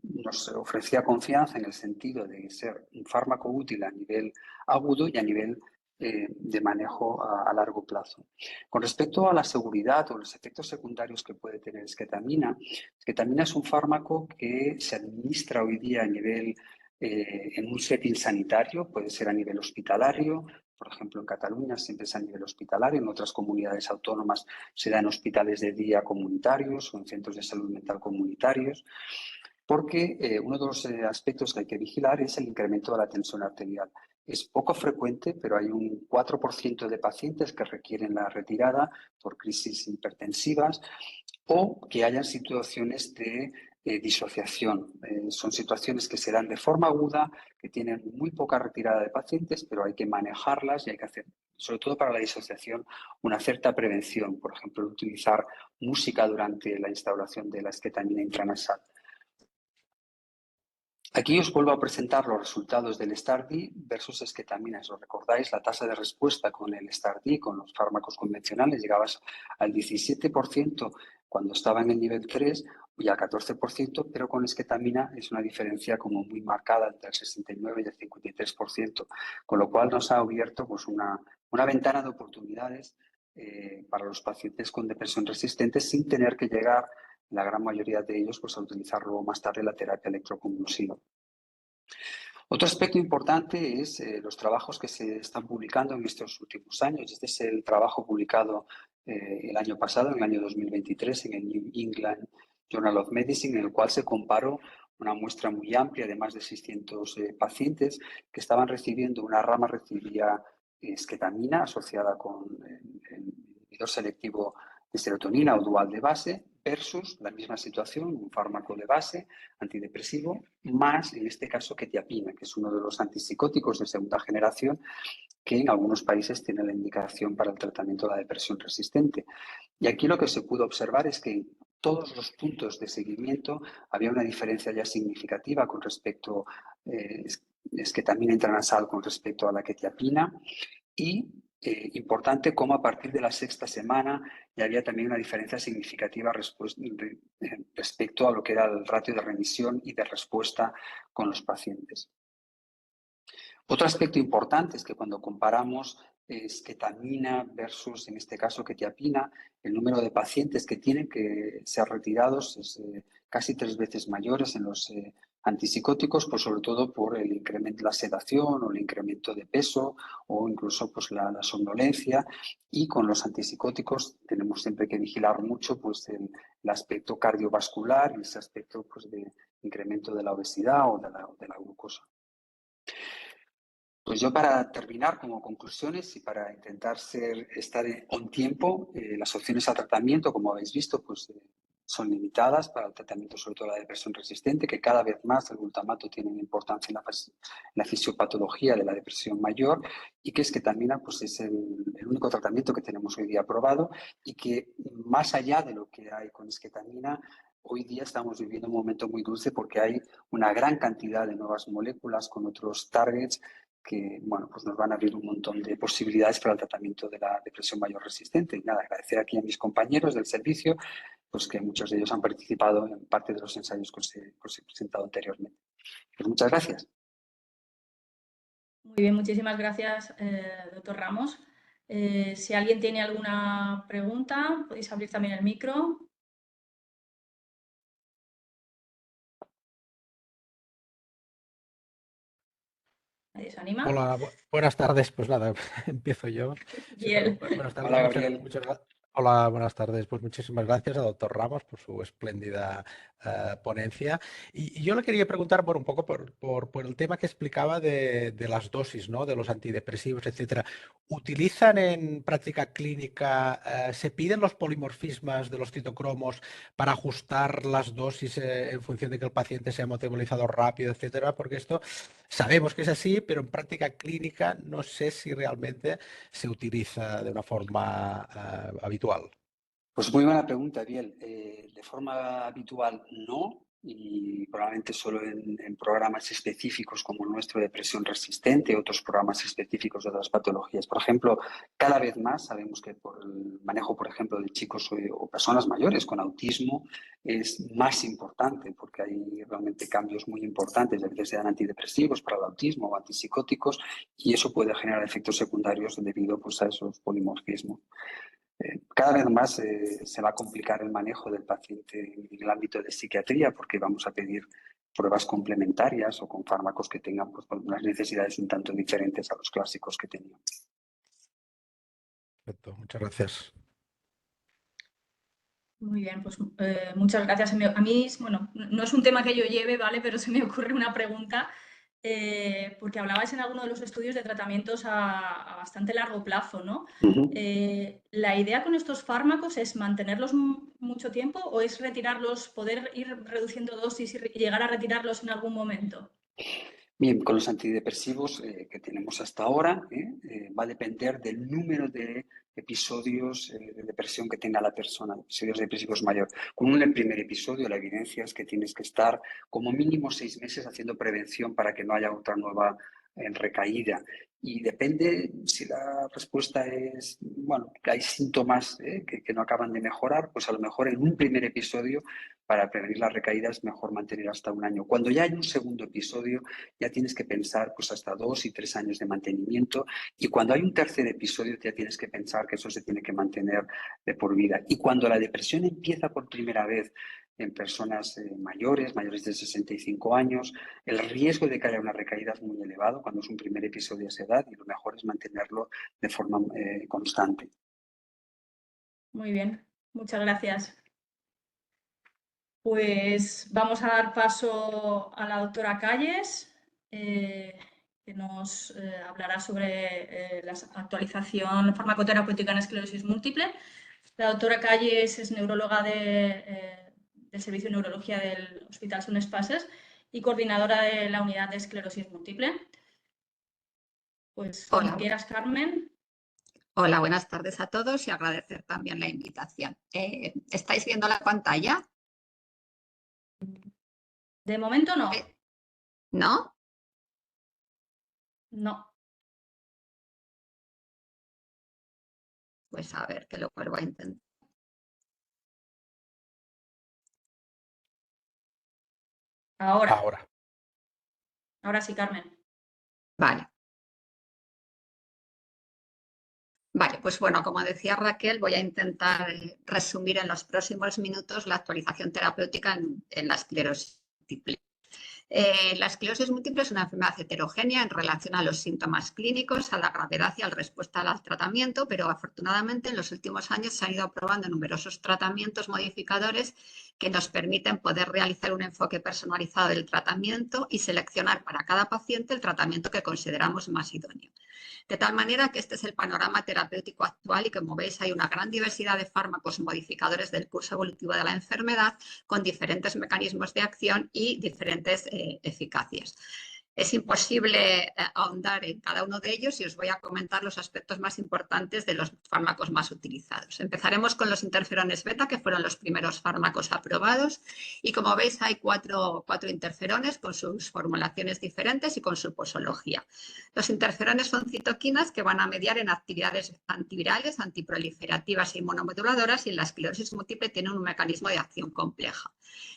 D: nos ofrecía confianza en el sentido de ser un fármaco útil a nivel agudo y a nivel de manejo a largo plazo. Con respecto a la seguridad o los efectos secundarios que puede tener esketamina, esketamina es un fármaco que se administra hoy día a nivel en un setting sanitario, puede ser a nivel hospitalario. Por ejemplo, en Cataluña siempre es a nivel hospitalario, en otras comunidades autónomas se da en hospitales de día comunitarios o en centros de salud mental comunitarios, porque uno de los aspectos que hay que vigilar es el incremento de la tensión arterial. Es poco frecuente, pero hay un 4% de pacientes que requieren la retirada por crisis hipertensivas o que hayan situaciones de disociación. Son situaciones que se dan de forma aguda, que tienen muy poca retirada de pacientes, pero hay que manejarlas y hay que hacer, sobre todo para la disociación, una cierta prevención. Por ejemplo, utilizar música durante la instauración de la esketamina intranasal. Aquí os vuelvo a presentar los resultados del STAR-D versus esketamina. Si os recordáis, la tasa de respuesta con el STAR-D, con los fármacos convencionales, llegaba al 17% cuando estaba en el nivel 3 y al 14%, pero con esketamina es una diferencia como muy marcada entre el 69 y el 53%, con lo cual nos ha abierto pues, una ventana de oportunidades para los pacientes con depresión resistente sin tener que llegar la gran mayoría de ellos pues, a utilizar luego más tarde la terapia electroconvulsiva. Otro aspecto importante es los trabajos que se están publicando en estos últimos años. Este es el trabajo publicado el año pasado, en el año 2023, en el New England Journal of Medicine, en el cual se comparó una muestra muy amplia de más de 600 pacientes que estaban recibiendo, una rama recibía esketamina asociada con el inhibidor selectivo de serotonina o dual de base versus la misma situación, un fármaco de base antidepresivo, más en este caso quetiapina, que es uno de los antipsicóticos de segunda generación que en algunos países tiene la indicación para el tratamiento de la depresión resistente. Y aquí lo que se pudo observar es que en todos los puntos de seguimiento había una diferencia ya significativa con respecto a esketamina intranasal con respecto a la quetiapina y importante como a partir de la sexta semana ya había también una diferencia significativa respecto a lo que era el ratio de remisión y de respuesta con los pacientes. Otro aspecto importante es que cuando comparamos esketamina versus, en este caso, quetiapina, el número de pacientes que tienen que ser retirados es casi 3 veces mayores en los antipsicóticos, pues sobre todo por el incremento de la sedación o el incremento de peso o incluso pues, la somnolencia. Y con los antipsicóticos tenemos siempre que vigilar mucho pues, el aspecto cardiovascular y ese aspecto pues, de incremento de la obesidad o de la glucosa. Pues yo para terminar como conclusiones y para intentar estar on tiempo, las opciones al tratamiento, como habéis visto, pues son limitadas para el tratamiento sobre todo de la depresión resistente, que cada vez más el glutamato tiene una importancia en la fisiopatología de la depresión mayor y que esketamina pues es el único tratamiento que tenemos hoy día aprobado y que más allá de lo que hay con esketamina, hoy día estamos viviendo un momento muy dulce porque hay una gran cantidad de nuevas moléculas con otros targets que bueno, pues nos van a abrir un montón de posibilidades para el tratamiento de la depresión mayor resistente. Y nada, agradecer aquí a mis compañeros del servicio, pues que muchos de ellos han participado en parte de los ensayos que os he presentado anteriormente. Pues muchas gracias.
A: Muy bien, muchísimas gracias, doctor Ramos. Si alguien tiene alguna pregunta, podéis abrir también el micro. ¿Nadie se anima?
C: Hola, buenas tardes. Pues nada, empiezo yo.
A: Bien.
C: Buenas tardes.
D: Hola, Gabriel.
C: Hola, buenas tardes. Pues muchísimas gracias al doctor Ramos por su espléndida ponencia. Y yo le quería preguntar un poco por el tema que explicaba de las dosis, ¿no? De los antidepresivos, etcétera. ¿Utilizan en práctica clínica, se piden los polimorfismas de los citocromos para ajustar las dosis en función de que el paciente sea metabolizado rápido, etcétera? Porque esto sabemos que es así, pero en práctica clínica no sé si realmente se utiliza de una forma habitual.
D: Pues muy buena pregunta, Biel. De forma habitual no, y probablemente solo en programas específicos como el nuestro de depresión resistente, otros programas específicos de otras patologías. Por ejemplo, cada vez más sabemos que por el manejo, por ejemplo, de chicos o personas mayores con autismo es más importante porque hay realmente cambios muy importantes. A veces se dan antidepresivos para el autismo o antipsicóticos y eso puede generar efectos secundarios debido pues, a esos polimorfismos. Cada vez más se va a complicar el manejo del paciente en el ámbito de psiquiatría porque vamos a pedir pruebas complementarias o con fármacos que tengan pues, unas necesidades un tanto diferentes a los clásicos que teníamos.
C: Perfecto, muchas gracias.
A: Muy bien, pues muchas gracias. A mí, bueno, no es un tema que yo lleve, ¿vale? Pero se me ocurre una pregunta, porque hablabais en alguno de los estudios de tratamientos a bastante largo plazo, ¿no? ¿La idea con estos fármacos es mantenerlos mucho tiempo o es retirarlos, poder ir reduciendo dosis y llegar a retirarlos en algún momento?
D: Bien, con los antidepresivos que tenemos hasta ahora, va a depender del número de episodios de depresión que tenga la persona, episodios depresivos mayor. Con un primer episodio, la evidencia es que tienes que estar como mínimo 6 meses haciendo prevención para que no haya otra nueva recaída. Y depende si la respuesta es, bueno, que hay síntomas que no acaban de mejorar, pues a lo mejor en un primer episodio, para prevenir las recaídas, es mejor mantener hasta 1 año. Cuando ya hay un segundo episodio, ya tienes que pensar pues hasta 2 y 3 años de mantenimiento, y cuando hay un tercer episodio ya tienes que pensar que eso se tiene que mantener de por vida. Y cuando la depresión empieza por primera vez en personas mayores de 65 años, el riesgo de que haya una recaída es muy elevado cuando es un primer episodio a esa edad, y lo mejor es mantenerlo de forma constante.
A: Muy bien, muchas gracias. Pues vamos a dar paso a la doctora Calles, que nos hablará sobre la actualización farmacoterapéutica en esclerosis múltiple. La doctora Calles es neuróloga del Servicio de Neurología del Hospital Son Espases y coordinadora de la unidad de esclerosis múltiple. Pues cuando quieras, Carmen.
E: Hola, buenas tardes a todos y agradecer también la invitación. ¿Estáis viendo la pantalla?
A: De momento no.
E: ¿No?
A: No.
E: Pues a ver, que lo vuelvo a intentar.
A: Ahora. Ahora sí, Carmen.
E: Vale. Vale, pues bueno, como decía Raquel, voy a intentar resumir en los próximos minutos la actualización terapéutica en la esclerosis múltiple. La esclerosis múltiple es una enfermedad heterogénea en relación a los síntomas clínicos, a la gravedad y a la respuesta al tratamiento, pero afortunadamente en los últimos años se han ido aprobando numerosos tratamientos modificadores que nos permiten poder realizar un enfoque personalizado del tratamiento y seleccionar para cada paciente el tratamiento que consideramos más idóneo. De tal manera que este es el panorama terapéutico actual y, como veis, hay una gran diversidad de fármacos modificadores del curso evolutivo de la enfermedad con diferentes mecanismos de acción y diferentes eficacias. Es imposible ahondar en cada uno de ellos y os voy a comentar los aspectos más importantes de los fármacos más utilizados. Empezaremos con los interferones beta, que fueron los primeros fármacos aprobados, y como veis hay cuatro interferones con sus formulaciones diferentes y con su posología. Los interferones son citoquinas que van a mediar en actividades antivirales, antiproliferativas e inmunomoduladoras, y en la esclerosis múltiple tienen un mecanismo de acción compleja.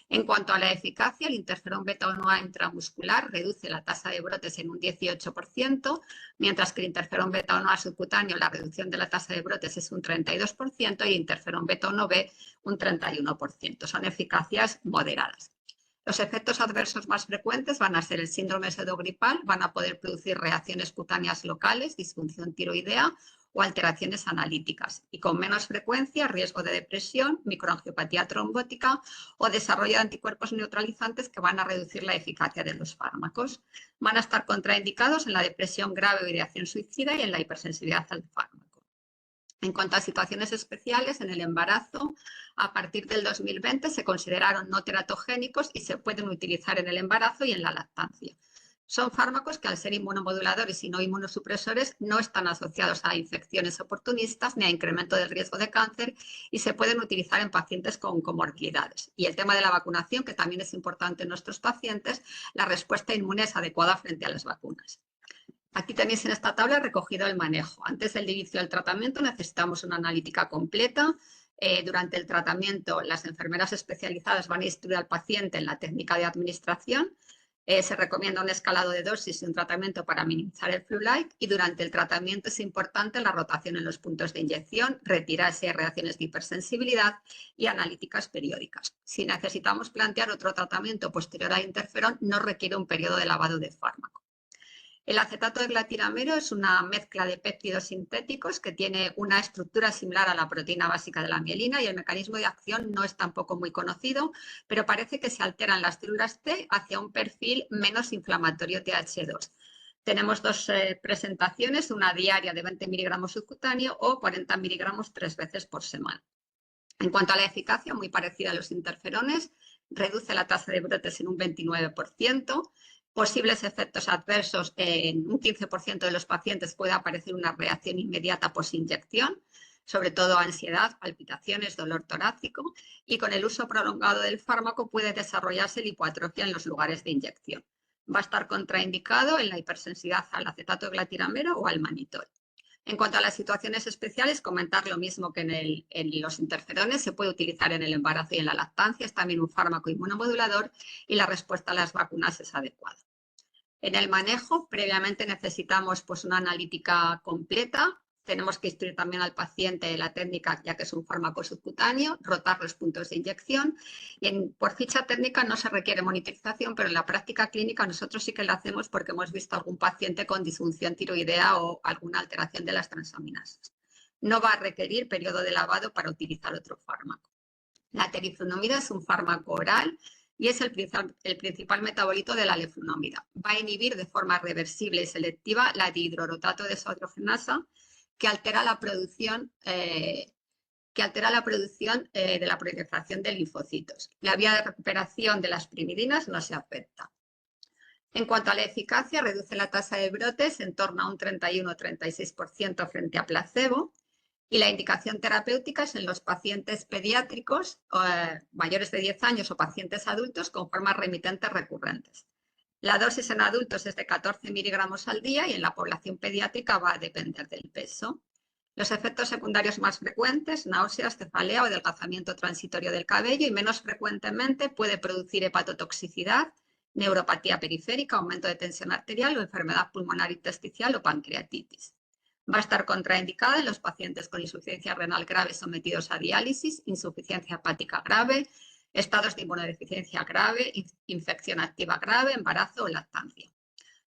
E: En cuanto a la eficacia, el interferón beta-1A intramuscular reduce la tasa de brotes en un 18%, mientras que el interferón beta-1A subcutáneo, la reducción de la tasa de brotes es un 32% y el interferón beta-1B un 31%. Son eficacias moderadas. Los efectos adversos más frecuentes van a ser el síndrome pseudogripal, van a poder producir reacciones cutáneas locales, disfunción tiroidea o alteraciones analíticas, y con menos frecuencia riesgo de depresión, microangiopatía trombótica o desarrollo de anticuerpos neutralizantes que van a reducir la eficacia de los fármacos. Van a estar contraindicados en la depresión grave o ideación suicida y en la hipersensibilidad al fármaco. En cuanto a situaciones especiales, en el embarazo, a partir del 2020 se consideraron no teratogénicos y se pueden utilizar en el embarazo y en la lactancia. Son fármacos que al ser inmunomoduladores y no inmunosupresores no están asociados a infecciones oportunistas ni a incremento del riesgo de cáncer y se pueden utilizar en pacientes con comorbilidades. Y el tema de la vacunación, que también es importante en nuestros pacientes, la respuesta inmune es adecuada frente a las vacunas. Aquí tenéis en esta tabla recogido el manejo. Antes del inicio del tratamiento necesitamos una analítica completa. Durante el tratamiento, las enfermeras especializadas van a instruir al paciente en la técnica de administración. Se recomienda un escalado de dosis y un tratamiento para minimizar el flu-like, y durante el tratamiento es importante la rotación en los puntos de inyección, retirarse reacciones de hipersensibilidad y analíticas periódicas. Si necesitamos plantear otro tratamiento posterior al interferón, no requiere un periodo de lavado de fármaco. El acetato de glatiramero es una mezcla de péptidos sintéticos que tiene una estructura similar a la proteína básica de la mielina y el mecanismo de acción no es tampoco muy conocido, pero parece que se alteran las células T hacia un perfil menos inflamatorio TH2. Tenemos dos presentaciones, una diaria de 20 miligramos subcutáneo o 40 miligramos 3 veces por semana. En cuanto a la eficacia, muy parecida a los interferones, reduce la tasa de brotes en un 29%, posibles efectos adversos en un 15% de los pacientes puede aparecer una reacción inmediata posinyección, sobre todo ansiedad, palpitaciones, dolor torácico, y con el uso prolongado del fármaco puede desarrollarse lipoatrofia en los lugares de inyección. Va a estar contraindicado en la hipersensibilidad al acetato de glatiramero o al manitol. En cuanto a las situaciones especiales, comentar lo mismo que en los interferones, se puede utilizar en el embarazo y en la lactancia, es también un fármaco inmunomodulador y la respuesta a las vacunas es adecuada. En el manejo, previamente necesitamos una analítica completa, tenemos que instruir también al paciente la técnica, ya que es un fármaco subcutáneo, rotar los puntos de inyección y por ficha técnica no se requiere monitorización, pero en la práctica clínica nosotros sí que la hacemos porque hemos visto algún paciente con disfunción tiroidea o alguna alteración de las transaminasas. No va a requerir periodo de lavado para utilizar otro fármaco. La teriflunomida es un fármaco oral y es el principal metabolito de la leflunomida. Va a inhibir de forma reversible y selectiva la dihidrorotato deshidrogenasa, que altera la producción de la proliferación de linfocitos. La vía de recuperación de las primidinas no se afecta. En cuanto a la eficacia, reduce la tasa de brotes en torno a un 31-36% frente a placebo, y la indicación terapéutica es en los pacientes pediátricos mayores de 10 años o pacientes adultos con formas remitentes recurrentes. La dosis en adultos es de 14 miligramos al día y en la población pediátrica va a depender del peso. Los efectos secundarios más frecuentes, náuseas, cefalea o adelgazamiento transitorio del cabello, y menos frecuentemente puede producir hepatotoxicidad, neuropatía periférica, aumento de tensión arterial o enfermedad pulmonar intersticial o pancreatitis. Va a estar contraindicada en los pacientes con insuficiencia renal grave sometidos a diálisis, insuficiencia hepática grave, estados de inmunodeficiencia grave, infección activa grave, embarazo o lactancia.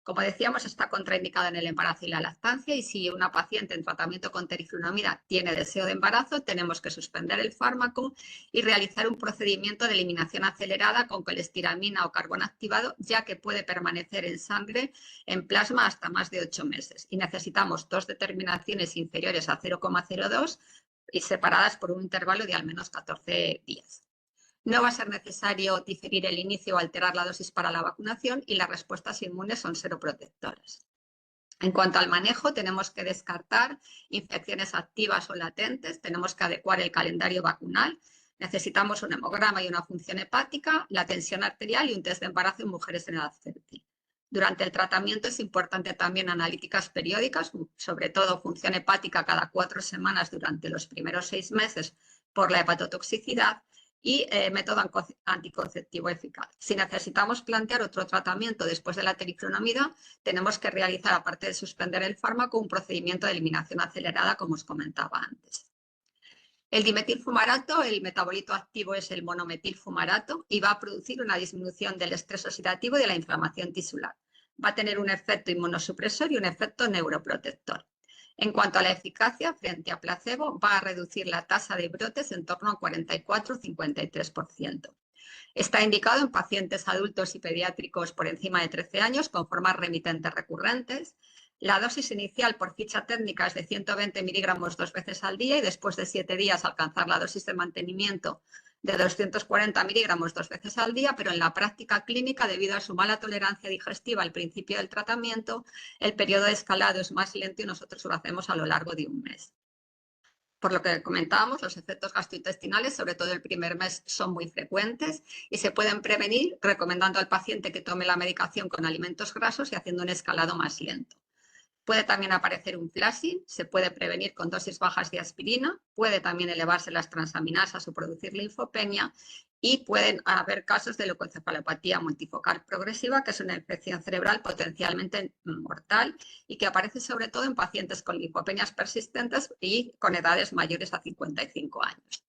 E: Como decíamos, está contraindicada en el embarazo y la lactancia, y si una paciente en tratamiento con teriflunomida tiene deseo de embarazo, tenemos que suspender el fármaco y realizar un procedimiento de eliminación acelerada con colestiramina o carbón activado, ya que puede permanecer en sangre, en plasma, hasta más de 8 meses. Y necesitamos 2 determinaciones inferiores a 0,02 y separadas por un intervalo de al menos 14 días. No va a ser necesario diferir el inicio o alterar la dosis para la vacunación, y las respuestas inmunes son seroprotectoras. En cuanto al manejo, tenemos que descartar infecciones activas o latentes, tenemos que adecuar el calendario vacunal, necesitamos un hemograma y una función hepática, la tensión arterial y un test de embarazo en mujeres en edad fértil. Durante el tratamiento es importante también analíticas periódicas, sobre todo función hepática cada 4 semanas durante los primeros 6 meses por la hepatotoxicidad, y método anticonceptivo eficaz. Si necesitamos plantear otro tratamiento después de la teriflunomida, tenemos que realizar, aparte de suspender el fármaco, un procedimiento de eliminación acelerada, como os comentaba antes. El dimetilfumarato, el metabolito activo es el monometilfumarato y va a producir una disminución del estrés oxidativo y de la inflamación tisular. Va a tener un efecto inmunosupresor y un efecto neuroprotector. En cuanto a la eficacia, frente a placebo, va a reducir la tasa de brotes en torno a 44-53%. Está indicado en pacientes adultos y pediátricos por encima de 13 años con formas remitentes recurrentes. La dosis inicial por ficha técnica es de 120 miligramos 2 veces al día, y después de 7 días alcanzar la dosis de mantenimiento de 240 miligramos 2 veces al día, pero en la práctica clínica, debido a su mala tolerancia digestiva al principio del tratamiento, el periodo de escalado es más lento y nosotros lo hacemos a lo largo de un mes. Por lo que comentábamos, los efectos gastrointestinales, sobre todo el primer mes, son muy frecuentes y se pueden prevenir recomendando al paciente que tome la medicación con alimentos grasos y haciendo un escalado más lento. Puede también aparecer un flashing, se puede prevenir con dosis bajas de aspirina, puede también elevarse las transaminasas o producir linfopenia y pueden haber casos de leucoencefalopatía multifocal progresiva, que es una infección cerebral potencialmente mortal y que aparece sobre todo en pacientes con linfopenias persistentes y con edades mayores a 55 años.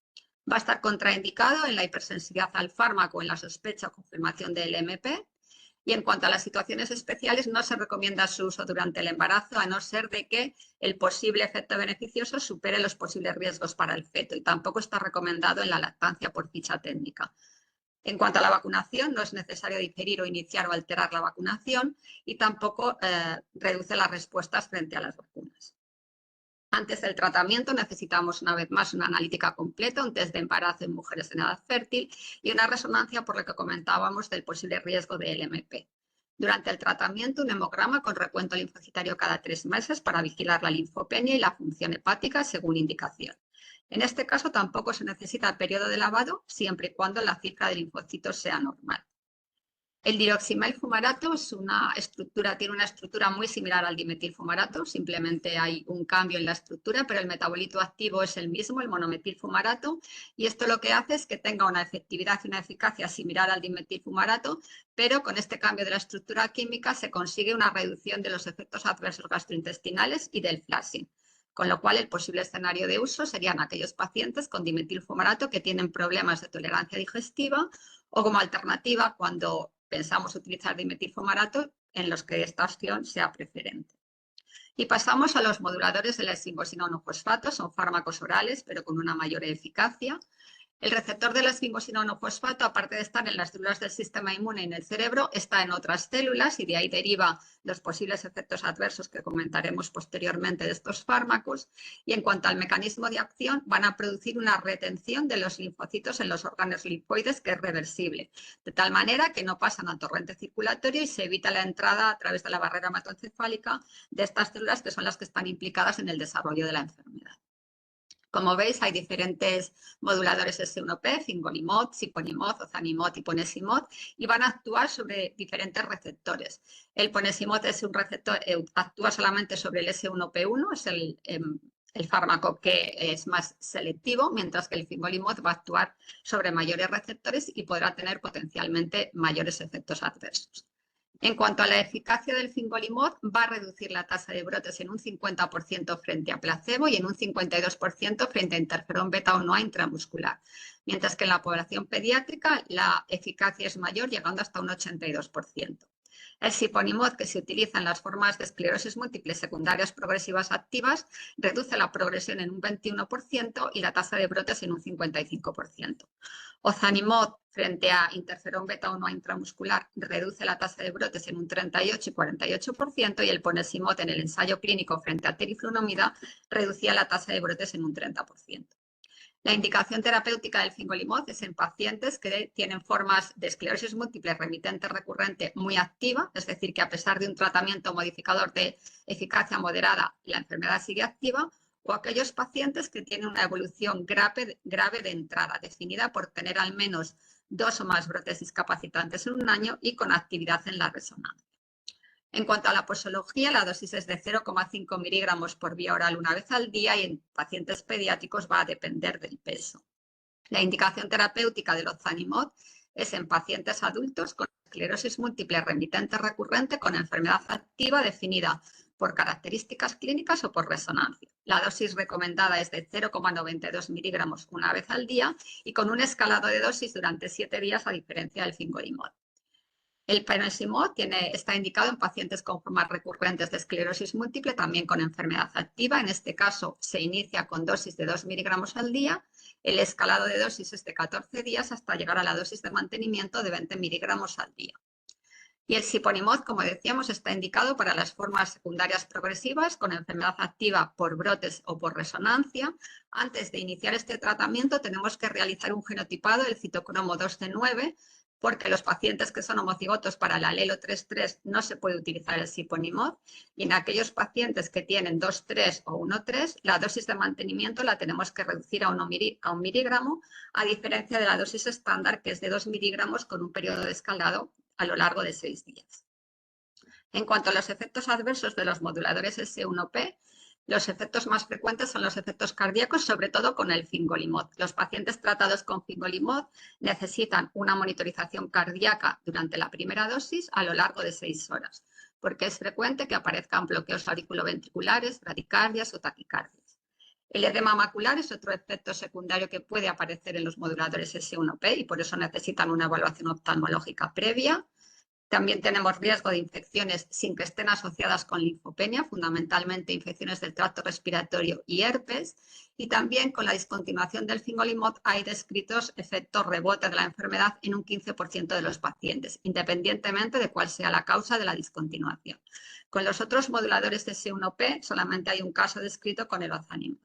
E: Va a estar contraindicado en la hipersensibilidad al fármaco en la sospecha o confirmación del LMP. Y en cuanto a las situaciones especiales, no se recomienda su uso durante el embarazo, a no ser de que el posible efecto beneficioso supere los posibles riesgos para el feto, y tampoco está recomendado en la lactancia por ficha técnica. En cuanto a la vacunación, no es necesario diferir o iniciar o alterar la vacunación y tampoco reduce las respuestas frente a las vacunas. Antes del tratamiento necesitamos una vez más una analítica completa, un test de embarazo en mujeres en edad fértil y una resonancia por lo que comentábamos del posible riesgo de LMP. Durante el tratamiento, un hemograma con recuento linfocitario cada 3 meses para vigilar la linfopenia y la función hepática según indicación. En este caso tampoco se necesita periodo de lavado siempre y cuando la cifra de linfocitos sea normal. El diroximel-fumarato tiene una estructura muy similar al dimetilfumarato, simplemente hay un cambio en la estructura, pero el metabolito activo es el mismo, el monometilfumarato, y esto lo que hace es que tenga una efectividad y una eficacia similar al dimetilfumarato, pero con este cambio de la estructura química se consigue una reducción de los efectos adversos gastrointestinales y del flashing. Con lo cual, el posible escenario de uso serían aquellos pacientes con dimetilfumarato que tienen problemas de tolerancia digestiva o como alternativa cuando pensamos utilizar dimetilfumarato en los que esta opción sea preferente. Y pasamos a los moduladores de la esfingosina-1-fosfato, son fármacos orales pero con una mayor eficacia. El receptor de la esfingosina-1-fosfato, aparte de estar en las células del sistema inmune y en el cerebro, está en otras células y de ahí deriva los posibles efectos adversos que comentaremos posteriormente de estos fármacos. Y en cuanto al mecanismo de acción, van a producir una retención de los linfocitos en los órganos linfoides que es reversible, de tal manera que no pasan al torrente circulatorio y se evita la entrada a través de la barrera hematoencefálica de estas células que son las que están implicadas en el desarrollo de la enfermedad. Como veis, hay diferentes moduladores S1P, fingolimod, siponimod, ozanimod y ponesimod, y van a actuar sobre diferentes receptores. El ponesimod es un receptor, actúa solamente sobre el S1P1, es el fármaco que es más selectivo, mientras que el fingolimod va a actuar sobre mayores receptores y podrá tener potencialmente mayores efectos adversos. En cuanto a la eficacia del fingolimod, va a reducir la tasa de brotes en un 50% frente a placebo y en un 52% frente a interferón beta 1A intramuscular, mientras que en la población pediátrica la eficacia es mayor, llegando hasta un 82%. El siponimod, que se utiliza en las formas de esclerosis múltiple secundarias progresivas activas, reduce la progresión en un 21% y la tasa de brotes en un 55%. Ozanimod, frente a interferón beta 1A intramuscular, reduce la tasa de brotes en un 38 y 48%, y el ponesimod en el ensayo clínico frente a teriflunomida reducía la tasa de brotes en un 30%. La indicación terapéutica del fingolimod es en pacientes que tienen formas de esclerosis múltiple remitente recurrente muy activa, es decir, que a pesar de un tratamiento modificador de eficacia moderada, la enfermedad sigue activa, o aquellos pacientes que tienen una evolución grave de entrada, definida por tener al menos 2 o más brotes discapacitantes en un año y con actividad en la resonancia. En cuanto a la posología, la dosis es de 0,5 miligramos por vía oral una vez al día y en pacientes pediátricos va a depender del peso. La indicación terapéutica del ozanimod es en pacientes adultos con esclerosis múltiple remitente recurrente con enfermedad activa definida por características clínicas o por resonancia. La dosis recomendada es de 0,92 miligramos una vez al día y con un escalado de dosis durante 7 días a diferencia del fingolimod. El ponesimod está indicado en pacientes con formas recurrentes de esclerosis múltiple, también con enfermedad activa. En este caso se inicia con dosis de 2 miligramos al día. El escalado de dosis es de 14 días hasta llegar a la dosis de mantenimiento de 20 miligramos al día. Y el siponimod, como decíamos, está indicado para las formas secundarias progresivas con enfermedad activa por brotes o por resonancia. Antes de iniciar este tratamiento tenemos que realizar un genotipado del citocromo 2C9, porque los pacientes que son homocigotos para el alelo 3,3 no se puede utilizar el siponimod, y en aquellos pacientes que tienen 2,3 o 1,3 la dosis de mantenimiento la tenemos que reducir a 1 miligramo, a diferencia de la dosis estándar, que es de 2 miligramos con un periodo de escalado a lo largo de 6 días. En cuanto a los efectos adversos de los moduladores S1P, los efectos más frecuentes son los efectos cardíacos, sobre todo con el fingolimod. Los pacientes tratados con fingolimod necesitan una monitorización cardíaca durante la primera dosis a lo largo de 6 horas, porque es frecuente que aparezcan bloqueos auriculoventriculares, bradicardias o taquicardias. El edema macular es otro efecto secundario que puede aparecer en los moduladores S1P y por eso necesitan una evaluación oftalmológica previa. También tenemos riesgo de infecciones sin que estén asociadas con linfopenia, fundamentalmente infecciones del tracto respiratorio y herpes. Y también con la discontinuación del fingolimod hay descritos efectos rebote de la enfermedad en un 15% de los pacientes, independientemente de cuál sea la causa de la discontinuación. Con los otros moduladores de S1P solamente hay un caso descrito con el ozanimod.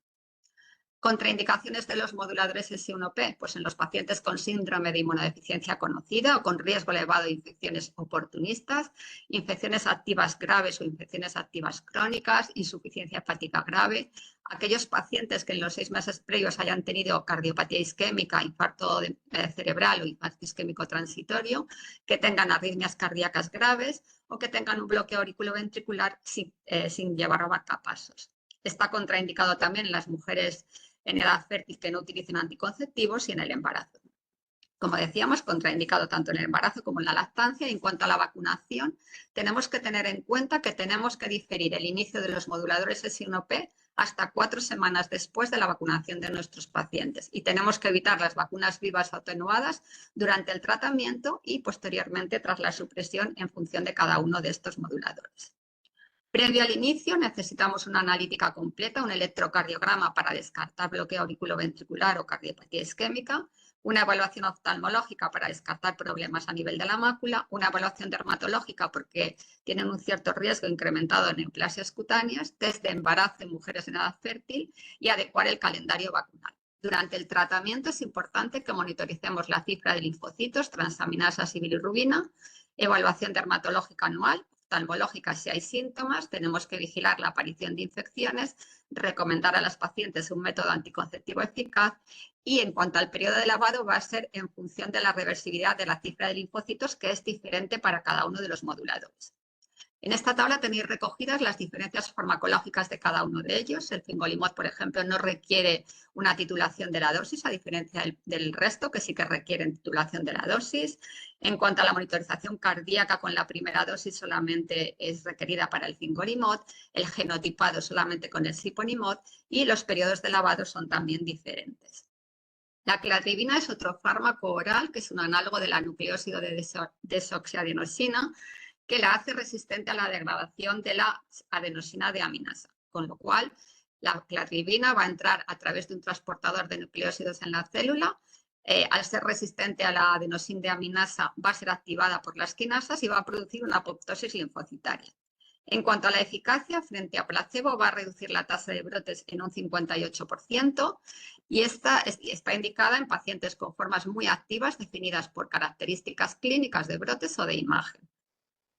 E: Contraindicaciones de los moduladores S1P, pues en los pacientes con síndrome de inmunodeficiencia conocida o con riesgo elevado de infecciones oportunistas, infecciones activas graves o infecciones activas crónicas, insuficiencia hepática grave, aquellos pacientes que en los 6 meses previos hayan tenido cardiopatía isquémica, infarto cerebral o infarto isquémico transitorio, que tengan arritmias cardíacas graves o que tengan un bloqueo auriculoventricular sin llevar marcapasos. Está contraindicado también en las mujeres en edad fértil que no utilicen anticonceptivos y en el embarazo. Como decíamos, contraindicado tanto en el embarazo como en la lactancia. Y en cuanto a la vacunación, tenemos que tener en cuenta que tenemos que diferir el inicio de los moduladores S1P hasta 4 semanas después de la vacunación de nuestros pacientes. Y tenemos que evitar las vacunas vivas o atenuadas durante el tratamiento y posteriormente tras la supresión en función de cada uno de estos moduladores. Previo al inicio necesitamos una analítica completa, un electrocardiograma para descartar bloqueo auriculoventricular o cardiopatía isquémica, una evaluación oftalmológica para descartar problemas a nivel de la mácula, una evaluación dermatológica porque tienen un cierto riesgo incrementado de neoplasias cutáneas, test de embarazo en mujeres en edad fértil y adecuar el calendario vacunal. Durante el tratamiento es importante que monitoricemos la cifra de linfocitos, transaminasas y bilirrubina, evaluación dermatológica anual, oftalmológica si hay síntomas, tenemos que vigilar la aparición de infecciones, recomendar a las pacientes un método anticonceptivo eficaz y en cuanto al periodo de lavado va a ser en función de la reversibilidad de la cifra de linfocitos, que es diferente para cada uno de los moduladores. En esta tabla tenéis recogidas las diferencias farmacológicas de cada uno de ellos. El fingolimod, por ejemplo, no requiere una titulación de la dosis, a diferencia del resto, que sí que requieren titulación de la dosis. En cuanto a la monitorización cardíaca, con la primera dosis solamente es requerida para el fingolimod, el genotipado solamente con el siponimod y los periodos de lavado son también diferentes. La cladribina es otro fármaco oral que es un análogo de la nucleósido de desoxiadenosina, que la hace resistente a la degradación de la adenosina deaminasa, con lo cual la cladribina va a entrar a través de un transportador de nucleósidos en la célula. Al ser resistente a la adenosina deaminasa va a ser activada por las quinasas y va a producir una apoptosis linfocitaria. En cuanto a la eficacia, frente a placebo va a reducir la tasa de brotes en un 58% y esta está indicada en pacientes con formas muy activas definidas por características clínicas de brotes o de imagen.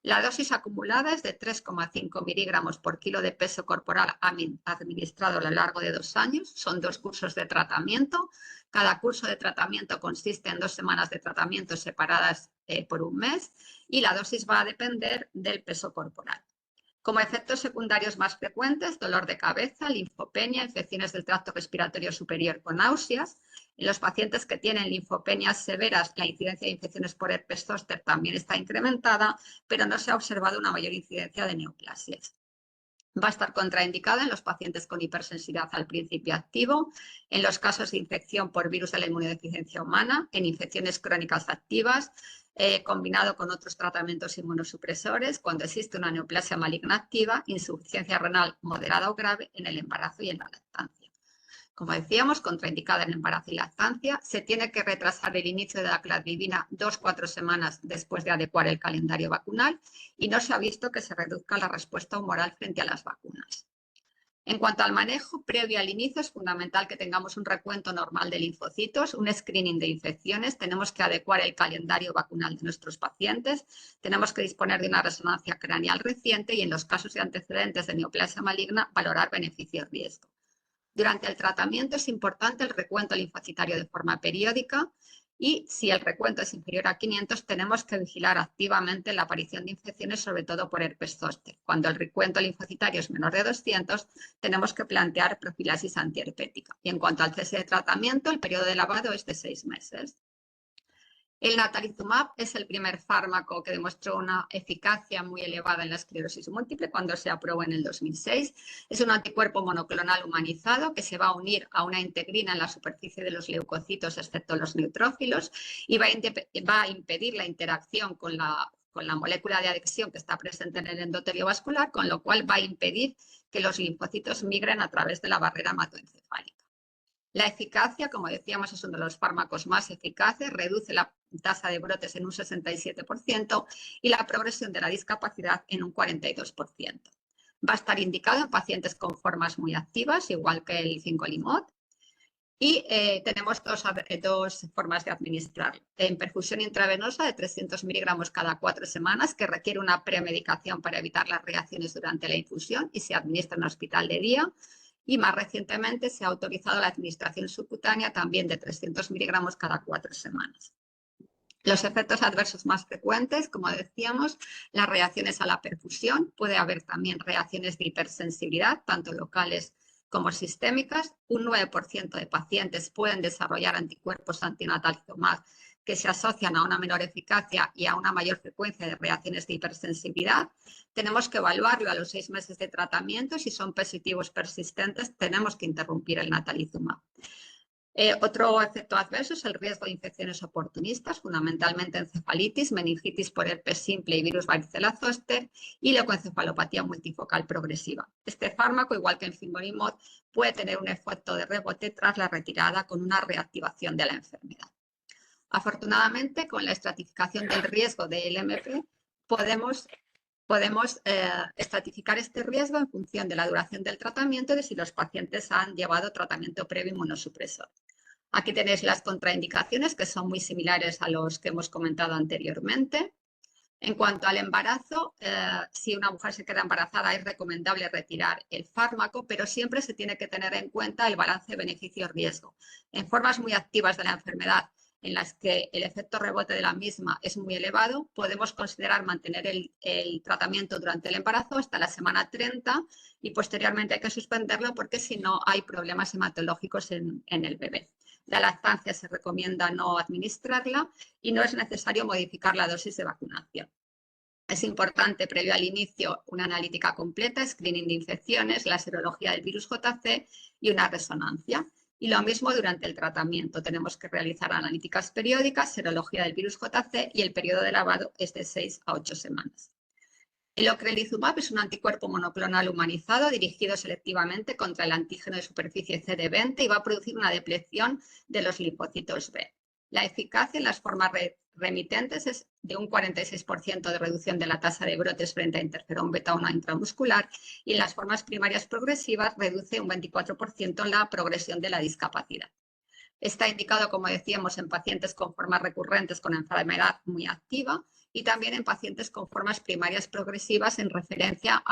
E: La dosis acumulada es de 3,5 miligramos por kilo de peso corporal administrado a lo largo de 2 años. Son 2 cursos de tratamiento. Cada curso de tratamiento consiste en 2 semanas de tratamiento separadas por 1 mes y la dosis va a depender del peso corporal. Como efectos secundarios más frecuentes, dolor de cabeza, linfopenia, infecciones del tracto respiratorio superior con náuseas. En los pacientes que tienen linfopenias severas, la incidencia de infecciones por herpes zóster también está incrementada, pero no se ha observado una mayor incidencia de neoplasias. Va a estar contraindicada en los pacientes con hipersensibilidad al principio activo, en los casos de infección por virus de la inmunodeficiencia humana, en infecciones crónicas activas, combinado con otros tratamientos inmunosupresores, cuando existe una neoplasia maligna activa, insuficiencia renal moderada o grave en el embarazo y en la lactancia. Como decíamos, contraindicada en embarazo y lactancia, se tiene que retrasar el inicio de la cladribina 2-4 semanas después de adecuar el calendario vacunal y no se ha visto que se reduzca la respuesta humoral frente a las vacunas. En cuanto al manejo, previo al inicio es fundamental que tengamos un recuento normal de linfocitos, un screening de infecciones, tenemos que adecuar el calendario vacunal de nuestros pacientes, tenemos que disponer de una resonancia craneal reciente y en los casos de antecedentes de neoplasia maligna valorar beneficio-riesgo. Durante el tratamiento es importante el recuento linfocitario de forma periódica y si el recuento es inferior a 500 tenemos que vigilar activamente la aparición de infecciones, sobre todo por herpes zóster. Cuando el recuento linfocitario es menor de 200 tenemos que plantear profilaxis antiherpética. Y en cuanto al cese de tratamiento, el periodo de lavado es de 6 meses. El natalizumab es el primer fármaco que demostró una eficacia muy elevada en la esclerosis múltiple cuando se aprobó en el 2006. Es un anticuerpo monoclonal humanizado que se va a unir a una integrina en la superficie de los leucocitos, excepto los neutrófilos, y va a impedir la interacción con la molécula de adhesión que está presente en el endotelio vascular, con lo cual va a impedir que los linfocitos migren a través de la barrera hematoencefálica. La eficacia, como decíamos, es uno de los fármacos más eficaces, reduce la tasa de brotes en un 67% y la progresión de la discapacidad en un 42%. Va a estar indicado en pacientes con formas muy activas, igual que el fingolimod, y tenemos dos formas de administrarlo. En perfusión intravenosa de 300 miligramos cada 4 semanas, que requiere una premedicación para evitar las reacciones durante la infusión y se administra en hospital de día. Y más recientemente se ha autorizado la administración subcutánea también de 300 miligramos cada 4 semanas. Los efectos adversos más frecuentes, como decíamos, las reacciones a la perfusión, puede haber también reacciones de hipersensibilidad, tanto locales como sistémicas. Un 9% de pacientes pueden desarrollar anticuerpos antinatalizumab que se asocian a una menor eficacia y a una mayor frecuencia de reacciones de hipersensibilidad. Tenemos que evaluarlo a los 6 meses de tratamiento. Si son positivos persistentes, tenemos que interrumpir el natalizumab. Otro efecto adverso es el riesgo de infecciones oportunistas, fundamentalmente encefalitis, meningitis por herpes simple y virus varicela zoster y leucoencefalopatía multifocal progresiva. Este fármaco, igual que el fingolimod, puede tener un efecto de rebote tras la retirada con una reactivación de la enfermedad. Afortunadamente, con la estratificación del riesgo del MP, podemos estratificar este riesgo en función de la duración del tratamiento y de si los pacientes han llevado tratamiento previo inmunosupresor. Aquí tenéis las contraindicaciones, que son muy similares a los que hemos comentado anteriormente. En cuanto al embarazo, si una mujer se queda embarazada es recomendable retirar el fármaco, pero siempre se tiene que tener en cuenta el balance beneficio-riesgo. En formas muy activas de la enfermedad, en las que el efecto rebote de la misma es muy elevado, podemos considerar mantener el tratamiento durante el embarazo hasta la semana 30 y posteriormente hay que suspenderlo porque si no hay problemas hematológicos en el bebé. La lactancia se recomienda no administrarla y no es necesario modificar la dosis de vacunación. Es importante, previo al inicio, una analítica completa, screening de infecciones, la serología del virus JC y una resonancia. Y lo mismo durante el tratamiento. Tenemos que realizar analíticas periódicas, serología del virus JC y el periodo de lavado es de 6 a 8 semanas. El ocrelizumab es un anticuerpo monoclonal humanizado dirigido selectivamente contra el antígeno de superficie CD20 y va a producir una depleción de los linfocitos B. La eficacia en las formas remitentes es de un 46% de reducción de la tasa de brotes frente a interferón beta-1 intramuscular y en las formas primarias progresivas reduce un 24% la progresión de la discapacidad. Está indicado, como decíamos, en pacientes con formas recurrentes con enfermedad muy activa y también en pacientes con formas primarias progresivas en referencia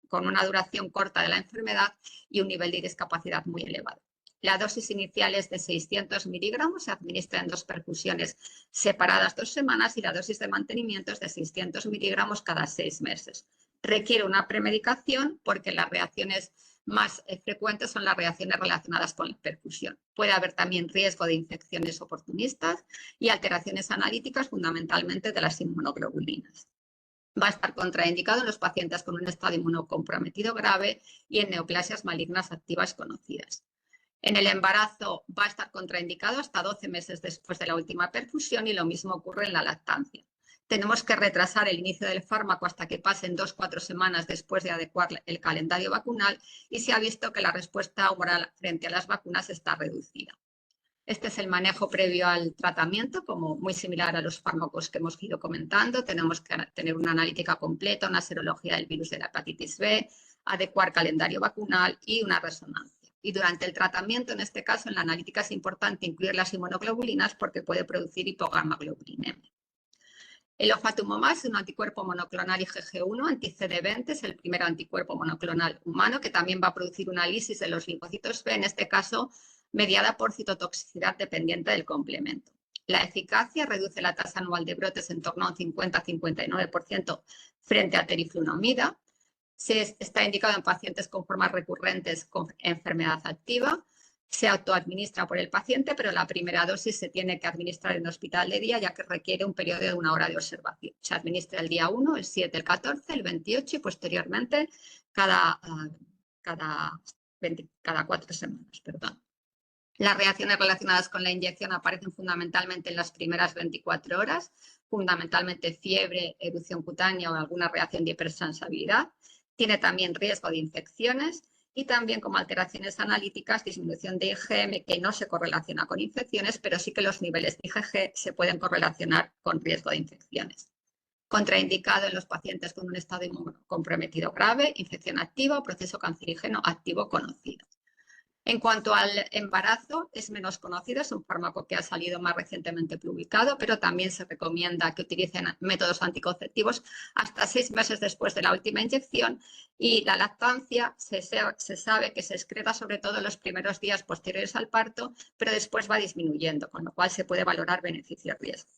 E: con una duración corta de la enfermedad y un nivel de discapacidad muy elevado. La dosis inicial es de 600 miligramos, se administra en 2 perfusiones separadas 2 semanas y la dosis de mantenimiento es de 600 miligramos cada 6 meses. Requiere una premedicación porque las reacciones más frecuentes son las reacciones relacionadas con la perfusión. Puede haber también riesgo de infecciones oportunistas y alteraciones analíticas, fundamentalmente de las inmunoglobulinas. Va a estar contraindicado en los pacientes con un estado inmunocomprometido grave y en neoplasias malignas activas conocidas. En el embarazo va a estar contraindicado hasta 12 meses después de la última perfusión y lo mismo ocurre en la lactancia. tenemos que retrasar el inicio del fármaco hasta que pasen 2 o 4 semanas después de adecuar el calendario vacunal y se ha visto que la respuesta humoral frente a las vacunas está reducida. Este es el manejo previo al tratamiento, como muy similar a los fármacos que hemos ido comentando. Tenemos que tener una analítica completa, una serología del virus de la hepatitis B, adecuar calendario vacunal y una resonancia. Y durante el tratamiento, en este caso, en la analítica es importante incluir las inmunoglobulinas porque puede producir hipogammaglobulinemia. El ofatumumab es un anticuerpo monoclonal IgG1 anti-CD20, es el primer anticuerpo monoclonal humano que también va a producir una lisis de los linfocitos B, en este caso mediada por citotoxicidad dependiente del complemento. La eficacia reduce la tasa anual de brotes en torno a un 50-59% frente a teriflunomida. Está indicado en pacientes con formas recurrentes con enfermedad activa. Se autoadministra por el paciente, pero la primera dosis se tiene que administrar en hospital de día, ya que requiere un periodo de 1 hora de observación. Se administra el día 1, el 7, el 14, el 28 y posteriormente cada 4 semanas. Perdón. Las reacciones relacionadas con la inyección aparecen fundamentalmente en las primeras 24 horas, fundamentalmente fiebre, erupción cutánea o alguna reacción de hipersensibilidad. Tiene también riesgo de infecciones y también como alteraciones analíticas, disminución de IgM que no se correlaciona con infecciones, pero sí que los niveles de IgG se pueden correlacionar con riesgo de infecciones. Contraindicado en los pacientes con un estado inmunocomprometido grave, infección activa o proceso cancerígeno activo conocido. En cuanto al embarazo, es menos conocido, es un fármaco que ha salido más recientemente publicado, pero también se recomienda que utilicen métodos anticonceptivos hasta 6 meses después de la última inyección y la lactancia se sabe que se excreta sobre todo en los primeros días posteriores al parto, pero después va disminuyendo, con lo cual se puede valorar beneficio-riesgo.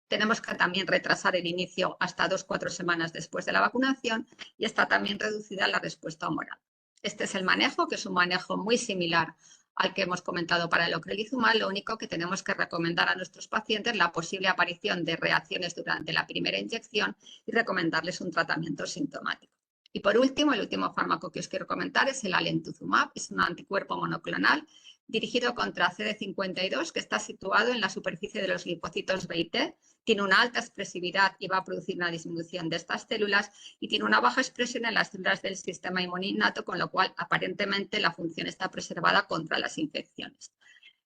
E: Tenemos que también retrasar el inicio hasta 2 o 4 semanas después de la vacunación y está también reducida la respuesta humoral. Este es el manejo, que es un manejo muy similar al que hemos comentado para el ocrelizumab. Lo único que tenemos que recomendar a nuestros pacientes la posible aparición de reacciones durante la primera inyección y recomendarles un tratamiento sintomático. Y por último, el último fármaco que os quiero comentar es el alemtuzumab. Es un anticuerpo monoclonal dirigido contra CD52 que está situado en la superficie de los linfocitos B y T. Tiene una alta expresividad y va a producir una disminución de estas células y tiene una baja expresión en las células del sistema inmune innato, con lo cual aparentemente la función está preservada contra las infecciones.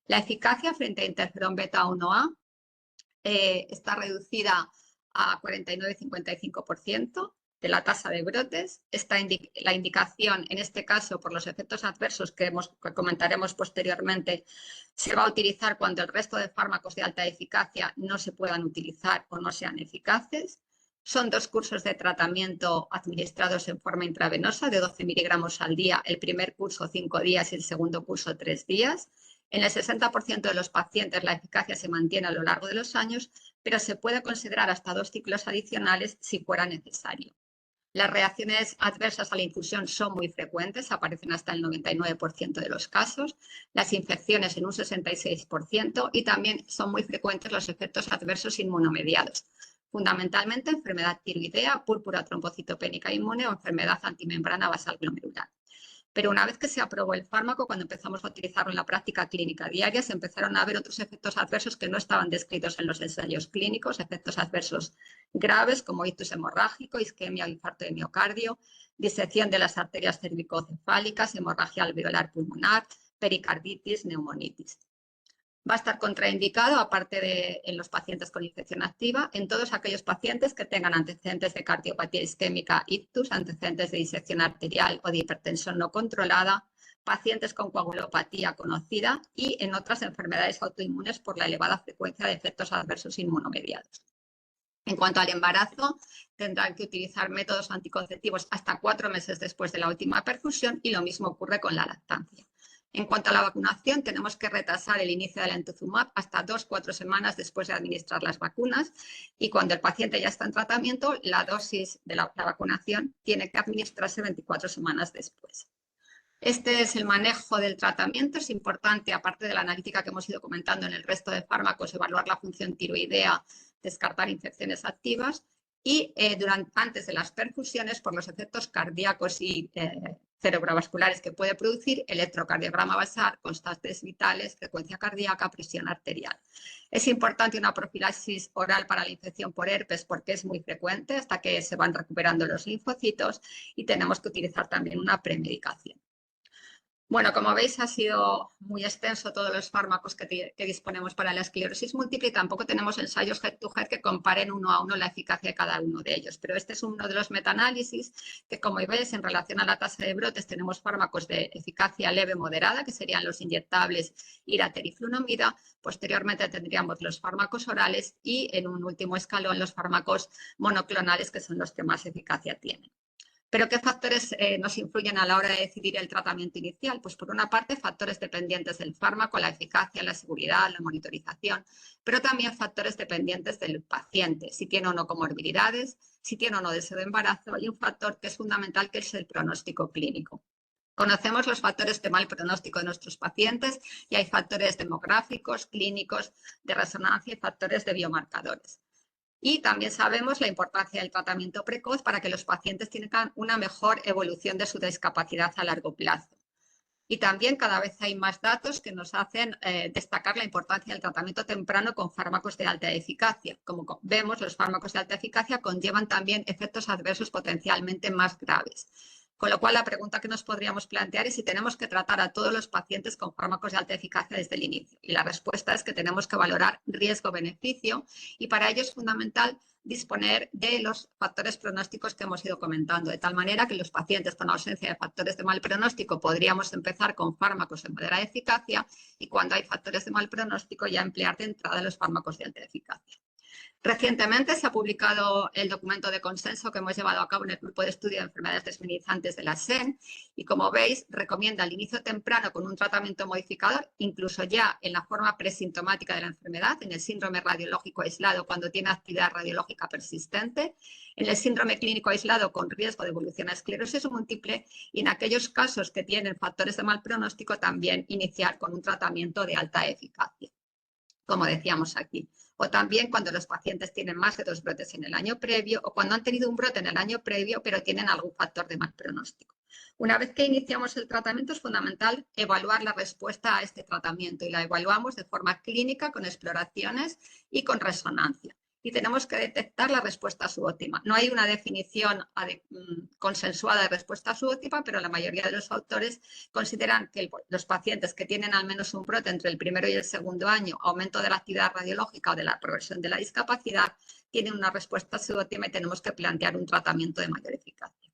E: La eficacia frente a interferón beta 1A está reducida a 49-55% de la tasa de brotes. La indicación, en este caso, por los efectos adversos que comentaremos posteriormente, se va a utilizar cuando el resto de fármacos de alta eficacia no se puedan utilizar o no sean eficaces. Son 2 cursos de tratamiento administrados en forma intravenosa de 12 miligramos al día, el primer curso 5 días y el segundo curso 3 días. En el 60% de los pacientes la eficacia se mantiene a lo largo de los años, pero se puede considerar hasta 2 ciclos adicionales si fuera necesario. Las reacciones adversas a la infusión son muy frecuentes, aparecen hasta el 99% de los casos, las infecciones en un 66% y también son muy frecuentes los efectos adversos inmunomediados, fundamentalmente enfermedad tiroidea, púrpura trombocitopénica inmune o enfermedad antimembrana basal glomerular. Pero una vez que se aprobó el fármaco, cuando empezamos a utilizarlo en la práctica clínica diaria, se empezaron a ver otros efectos adversos que no estaban descritos en los ensayos clínicos, efectos adversos graves como ictus hemorrágico, isquemia o infarto de miocardio, disección de las arterias cervicocefálicas, hemorragia alveolar pulmonar, pericarditis, neumonitis. Va a estar contraindicado, aparte de en los pacientes con infección activa, en todos aquellos pacientes que tengan antecedentes de cardiopatía isquémica ictus, antecedentes de disección arterial o de hipertensión no controlada, pacientes con coagulopatía conocida y en otras enfermedades autoinmunes por la elevada frecuencia de efectos adversos inmunomediados. En cuanto al embarazo, tendrán que utilizar métodos anticonceptivos hasta 4 meses después de la última perfusión y lo mismo ocurre con la lactancia. En cuanto a la vacunación, tenemos que retrasar el inicio del alemtuzumab hasta 2 o 4 semanas después de administrar las vacunas y cuando el paciente ya está en tratamiento, la dosis de la vacunación tiene que administrarse 24 semanas después. Este es el manejo del tratamiento. Es importante, aparte de la analítica que hemos ido comentando en el resto de fármacos, evaluar la función tiroidea, descartar infecciones activas y antes de las perfusiones por los efectos cardíacos y cerebrovasculares que puede producir, electrocardiograma basal, constantes vitales, frecuencia cardíaca, presión arterial. Es importante una profilaxis oral para la infección por herpes porque es muy frecuente hasta que se van recuperando los linfocitos, y tenemos que utilizar también una premedicación. Bueno, como veis, ha sido muy extenso todos los fármacos que disponemos para la esclerosis múltiple, y tampoco tenemos ensayos head-to-head que comparen uno a uno la eficacia de cada uno de ellos. Pero este es uno de los metaanálisis que, como veis, en relación a la tasa de brotes, tenemos fármacos de eficacia leve moderada, que serían los inyectables Irater y Flunomida. Posteriormente tendríamos los fármacos orales y, en un último escalón, los fármacos monoclonales, que son los que más eficacia tienen. ¿Pero qué factores nos influyen a la hora de decidir el tratamiento inicial? Pues por una parte, factores dependientes del fármaco, la eficacia, la seguridad, la monitorización, pero también factores dependientes del paciente, si tiene o no comorbilidades, si tiene o no deseo de embarazo, y un factor que es fundamental, que es el pronóstico clínico. Conocemos los factores de mal pronóstico de nuestros pacientes y hay factores demográficos, clínicos, de resonancia y factores de biomarcadores. Y también sabemos la importancia del tratamiento precoz para que los pacientes tengan una mejor evolución de su discapacidad a largo plazo. Y también cada vez hay más datos que nos hacen destacar la importancia del tratamiento temprano con fármacos de alta eficacia. Como vemos, los fármacos de alta eficacia conllevan también efectos adversos potencialmente más graves. Con lo cual, la pregunta que nos podríamos plantear es si tenemos que tratar a todos los pacientes con fármacos de alta eficacia desde el inicio. Y la respuesta es que tenemos que valorar riesgo-beneficio, y para ello es fundamental disponer de los factores pronósticos que hemos ido comentando, de tal manera que los pacientes con ausencia de factores de mal pronóstico podríamos empezar con fármacos de moderada eficacia, y cuando hay factores de mal pronóstico ya emplear de entrada los fármacos de alta eficacia. Recientemente se ha publicado el documento de consenso que hemos llevado a cabo en el Grupo de Estudio de Enfermedades Desminimizantes de la SEN, y como veis recomienda el inicio temprano con un tratamiento modificador, incluso ya en la forma presintomática de la enfermedad, en el síndrome radiológico aislado cuando tiene actividad radiológica persistente, en el síndrome clínico aislado con riesgo de evolución a esclerosis múltiple, y en aquellos casos que tienen factores de mal pronóstico también iniciar con un tratamiento de alta eficacia, como decíamos aquí. O también cuando los pacientes tienen más de 2 brotes en el año previo, o cuando han tenido un brote en el año previo pero tienen algún factor de mal pronóstico. Una vez que iniciamos el tratamiento es fundamental evaluar la respuesta a este tratamiento, y la evaluamos de forma clínica con exploraciones y con resonancia. Y tenemos que detectar la respuesta subóptima. No hay una definición consensuada de respuesta subóptima, pero la mayoría de los autores consideran que los pacientes que tienen al menos un brote entre el primero y el segundo año, aumento de la actividad radiológica o de la progresión de la discapacidad, tienen una respuesta subóptima y tenemos que plantear un tratamiento de mayor eficacia.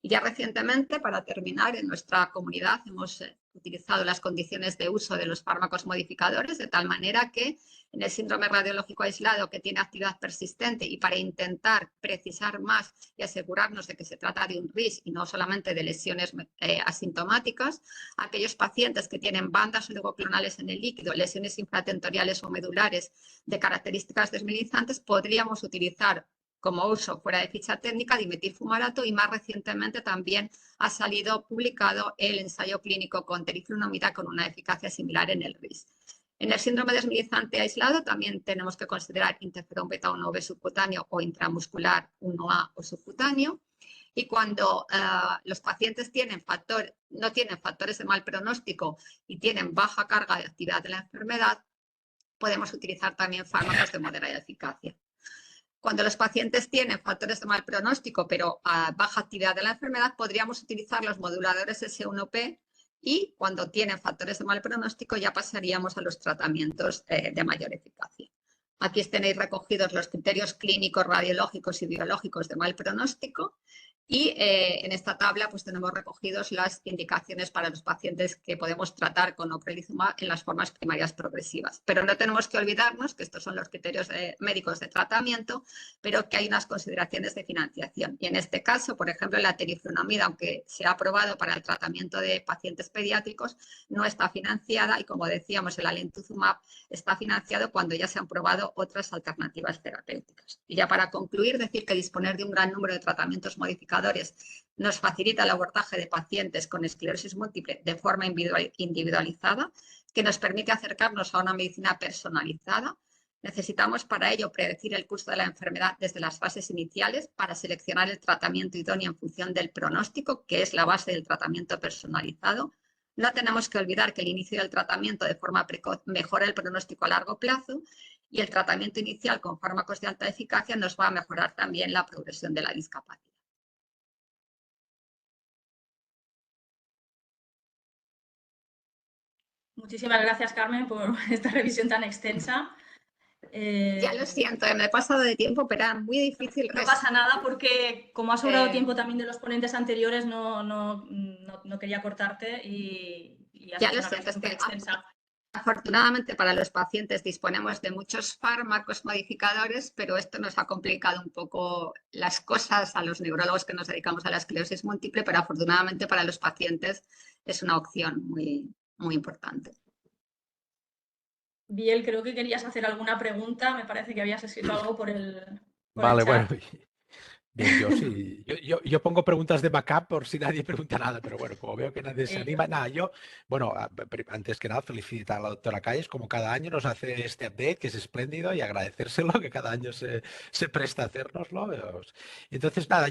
E: Y ya recientemente, para terminar, en nuestra comunidad hemos utilizado las condiciones de uso de los fármacos modificadores, de tal manera que en el síndrome radiológico aislado que tiene actividad persistente, y para intentar precisar más y asegurarnos de que se trata de un RIS y no solamente de lesiones asintomáticas, aquellos pacientes que tienen bandas oligoclonales en el líquido, lesiones infratentoriales o medulares de características desminimizantes, podríamos utilizar como uso fuera de ficha técnica dimetilfumarato, y más recientemente también ha salido publicado el ensayo clínico con teriflunomida con una eficacia similar en el RIS. En el síndrome desminimizante aislado también tenemos que considerar interferón beta 1B subcutáneo o intramuscular 1A o subcutáneo. Y cuando los pacientes no tienen factores de mal pronóstico y tienen baja carga de actividad de la enfermedad, podemos utilizar también fármacos de moderada eficacia. Cuando los pacientes tienen factores de mal pronóstico pero a baja actividad de la enfermedad, podríamos utilizar los moduladores S1P, y cuando tienen factores de mal pronóstico ya pasaríamos a los tratamientos de mayor eficacia. Aquí tenéis recogidos los criterios clínicos, radiológicos y biológicos de mal pronóstico, y en esta tabla pues tenemos recogidos las indicaciones para los pacientes que podemos tratar con ocrelizumab en las formas primarias progresivas. Pero no tenemos que olvidarnos que estos son los criterios médicos de tratamiento, pero que hay unas consideraciones de financiación. Y en este caso, por ejemplo, la teriflunomida, aunque se ha aprobado para el tratamiento de pacientes pediátricos, no está financiada, y como decíamos, el alemtuzumab está financiado cuando ya se han probado otras alternativas terapéuticas. Y ya para concluir, decir que disponer de un gran número de tratamientos modificadores nos facilita el abordaje de pacientes con esclerosis múltiple de forma individualizada, que nos permite acercarnos a una medicina personalizada, Necesitamos para ello predecir el curso de la enfermedad desde las fases iniciales para seleccionar el tratamiento idóneo en función del pronóstico, que es la base del tratamiento personalizado. No tenemos que olvidar que el inicio del tratamiento de forma precoz mejora el pronóstico a largo plazo y el tratamiento inicial con fármacos de alta eficacia nos va a mejorar también la progresión de la discapacidad.
A: Muchísimas gracias, Carmen, por esta revisión tan extensa.
E: Ya lo siento, me he pasado de tiempo, pero era muy difícil.
A: No pasa nada porque como ha sobrado tiempo también de los ponentes anteriores, no quería cortarte y has
E: ya
A: hecho
E: lo
A: una
E: siento,
A: revisión súper extensa.
E: Afortunadamente para los pacientes disponemos de muchos fármacos modificadores, pero esto nos ha complicado un poco las cosas a los neurólogos que nos dedicamos a la esclerosis múltiple, pero afortunadamente para los pacientes es una opción muy, muy importante.
A: Biel, creo que querías hacer alguna pregunta. Me parece que habías escrito algo por el
C: Vale,
A: chat.
C: bueno, bien, yo sí. Yo pongo preguntas de backup por si nadie pregunta nada, pero bueno, como veo que nadie se anima, nada, bueno, antes que nada, felicitar a la doctora Calles, como cada año nos hace este update, que es espléndido, y agradecérselo, que cada año se presta a hacérnoslo. Entonces, nada,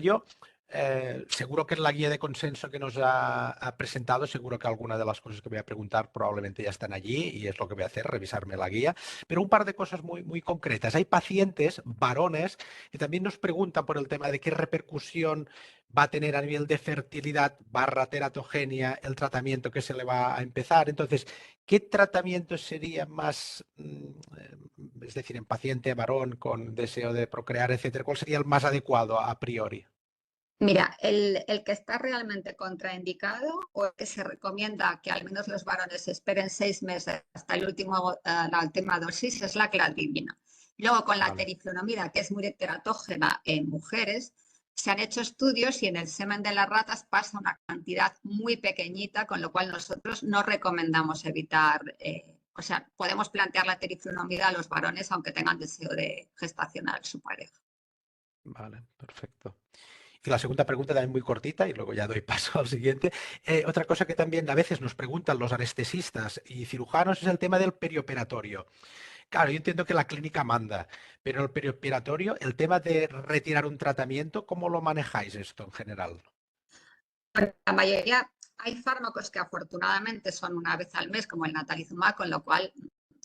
C: seguro que en la guía de consenso que nos ha presentado, seguro que alguna de las cosas que voy a preguntar probablemente ya están allí y es lo que voy a hacer, revisarme la guía. Pero un par de cosas muy, muy concretas. Hay pacientes, varones, que también nos preguntan por el tema de qué repercusión va a tener a nivel de fertilidad / teratogenia el tratamiento que se le va a empezar. Entonces, ¿qué tratamiento sería más, es decir, en paciente varón con deseo de procrear, etcétera, cuál sería el más adecuado a priori?
E: Mira, el que está realmente contraindicado o el que se recomienda que al menos los varones esperen 6 meses hasta la última dosis es la cladribina. Luego con la teriflunomida, que es muy teratógena en mujeres, se han hecho estudios y en el semen de las ratas pasa una cantidad muy pequeñita, con lo cual nosotros no recomendamos evitar, o sea, podemos plantear la teriflunomida a los varones aunque tengan deseo de gestacionar su pareja.
C: Vale, perfecto. Y la segunda pregunta también muy cortita y luego ya doy paso al siguiente. Otra cosa que también a veces nos preguntan los anestesistas y cirujanos es el tema del perioperatorio. Claro, yo entiendo que la clínica manda, pero en el perioperatorio, el tema de retirar un tratamiento, ¿cómo lo manejáis esto en general?
E: La mayoría, hay fármacos que afortunadamente son una vez al mes, como el natalizumab, con lo cual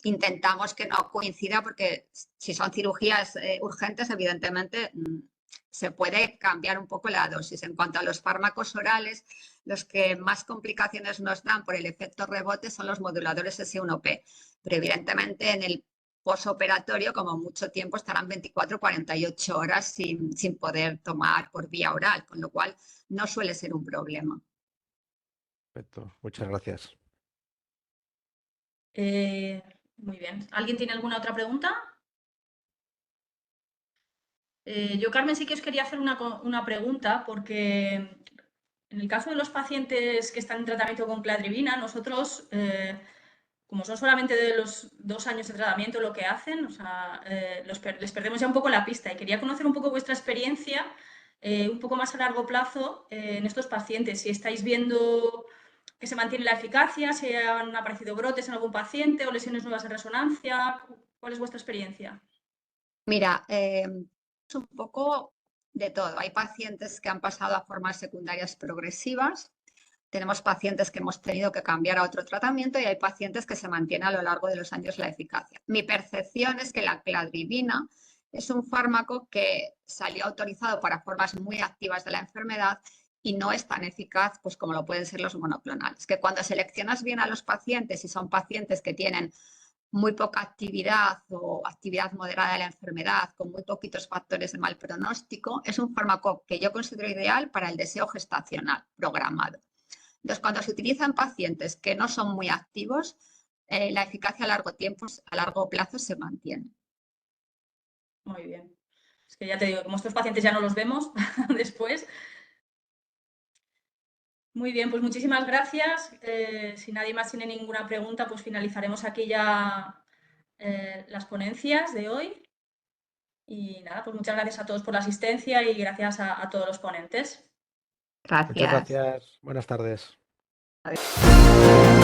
E: intentamos que no coincida porque si son cirugías urgentes, evidentemente se puede cambiar un poco la dosis. En cuanto a los fármacos orales, los que más complicaciones nos dan por el efecto rebote son los moduladores S1P, pero evidentemente en el posoperatorio, como mucho tiempo, estarán 24 o 48 horas sin poder tomar por vía oral, con lo cual no suele ser un problema.
C: Perfecto, muchas gracias.
A: Muy bien. ¿Alguien tiene alguna otra pregunta? Yo, Carmen, sí que os quería hacer una pregunta porque en el caso de los pacientes que están en tratamiento con cladribina, nosotros, como son solamente de los 2 años de tratamiento lo que hacen, o sea, les perdemos ya un poco la pista y quería conocer un poco vuestra experiencia, un poco más a largo plazo en estos pacientes, si estáis viendo que se mantiene la eficacia, si han aparecido brotes en algún paciente o lesiones nuevas de resonancia, ¿cuál es vuestra experiencia?
E: Mira, es un poco de todo. Hay pacientes que han pasado a formas secundarias progresivas, tenemos pacientes que hemos tenido que cambiar a otro tratamiento y hay pacientes que se mantiene a lo largo de los años la eficacia. Mi percepción es que la cladribina es un fármaco que salió autorizado para formas muy activas de la enfermedad y no es tan eficaz pues, como lo pueden ser los monoclonales. Que cuando seleccionas bien a los pacientes y son pacientes que tienen muy poca actividad o actividad moderada de la enfermedad, con muy poquitos factores de mal pronóstico, es un fármaco que yo considero ideal para el deseo gestacional programado. Entonces, cuando se utiliza en pacientes que no son muy activos, la eficacia a largo plazo se mantiene.
A: Muy bien. Es que ya te digo, como estos pacientes ya no los vemos después. Muy bien, pues muchísimas gracias. Si nadie más tiene ninguna pregunta, pues finalizaremos aquí ya las ponencias de hoy. Y nada, pues muchas gracias a todos por la asistencia y gracias a todos los ponentes.
E: Gracias.
C: Muchas gracias. Buenas tardes.
E: Adiós.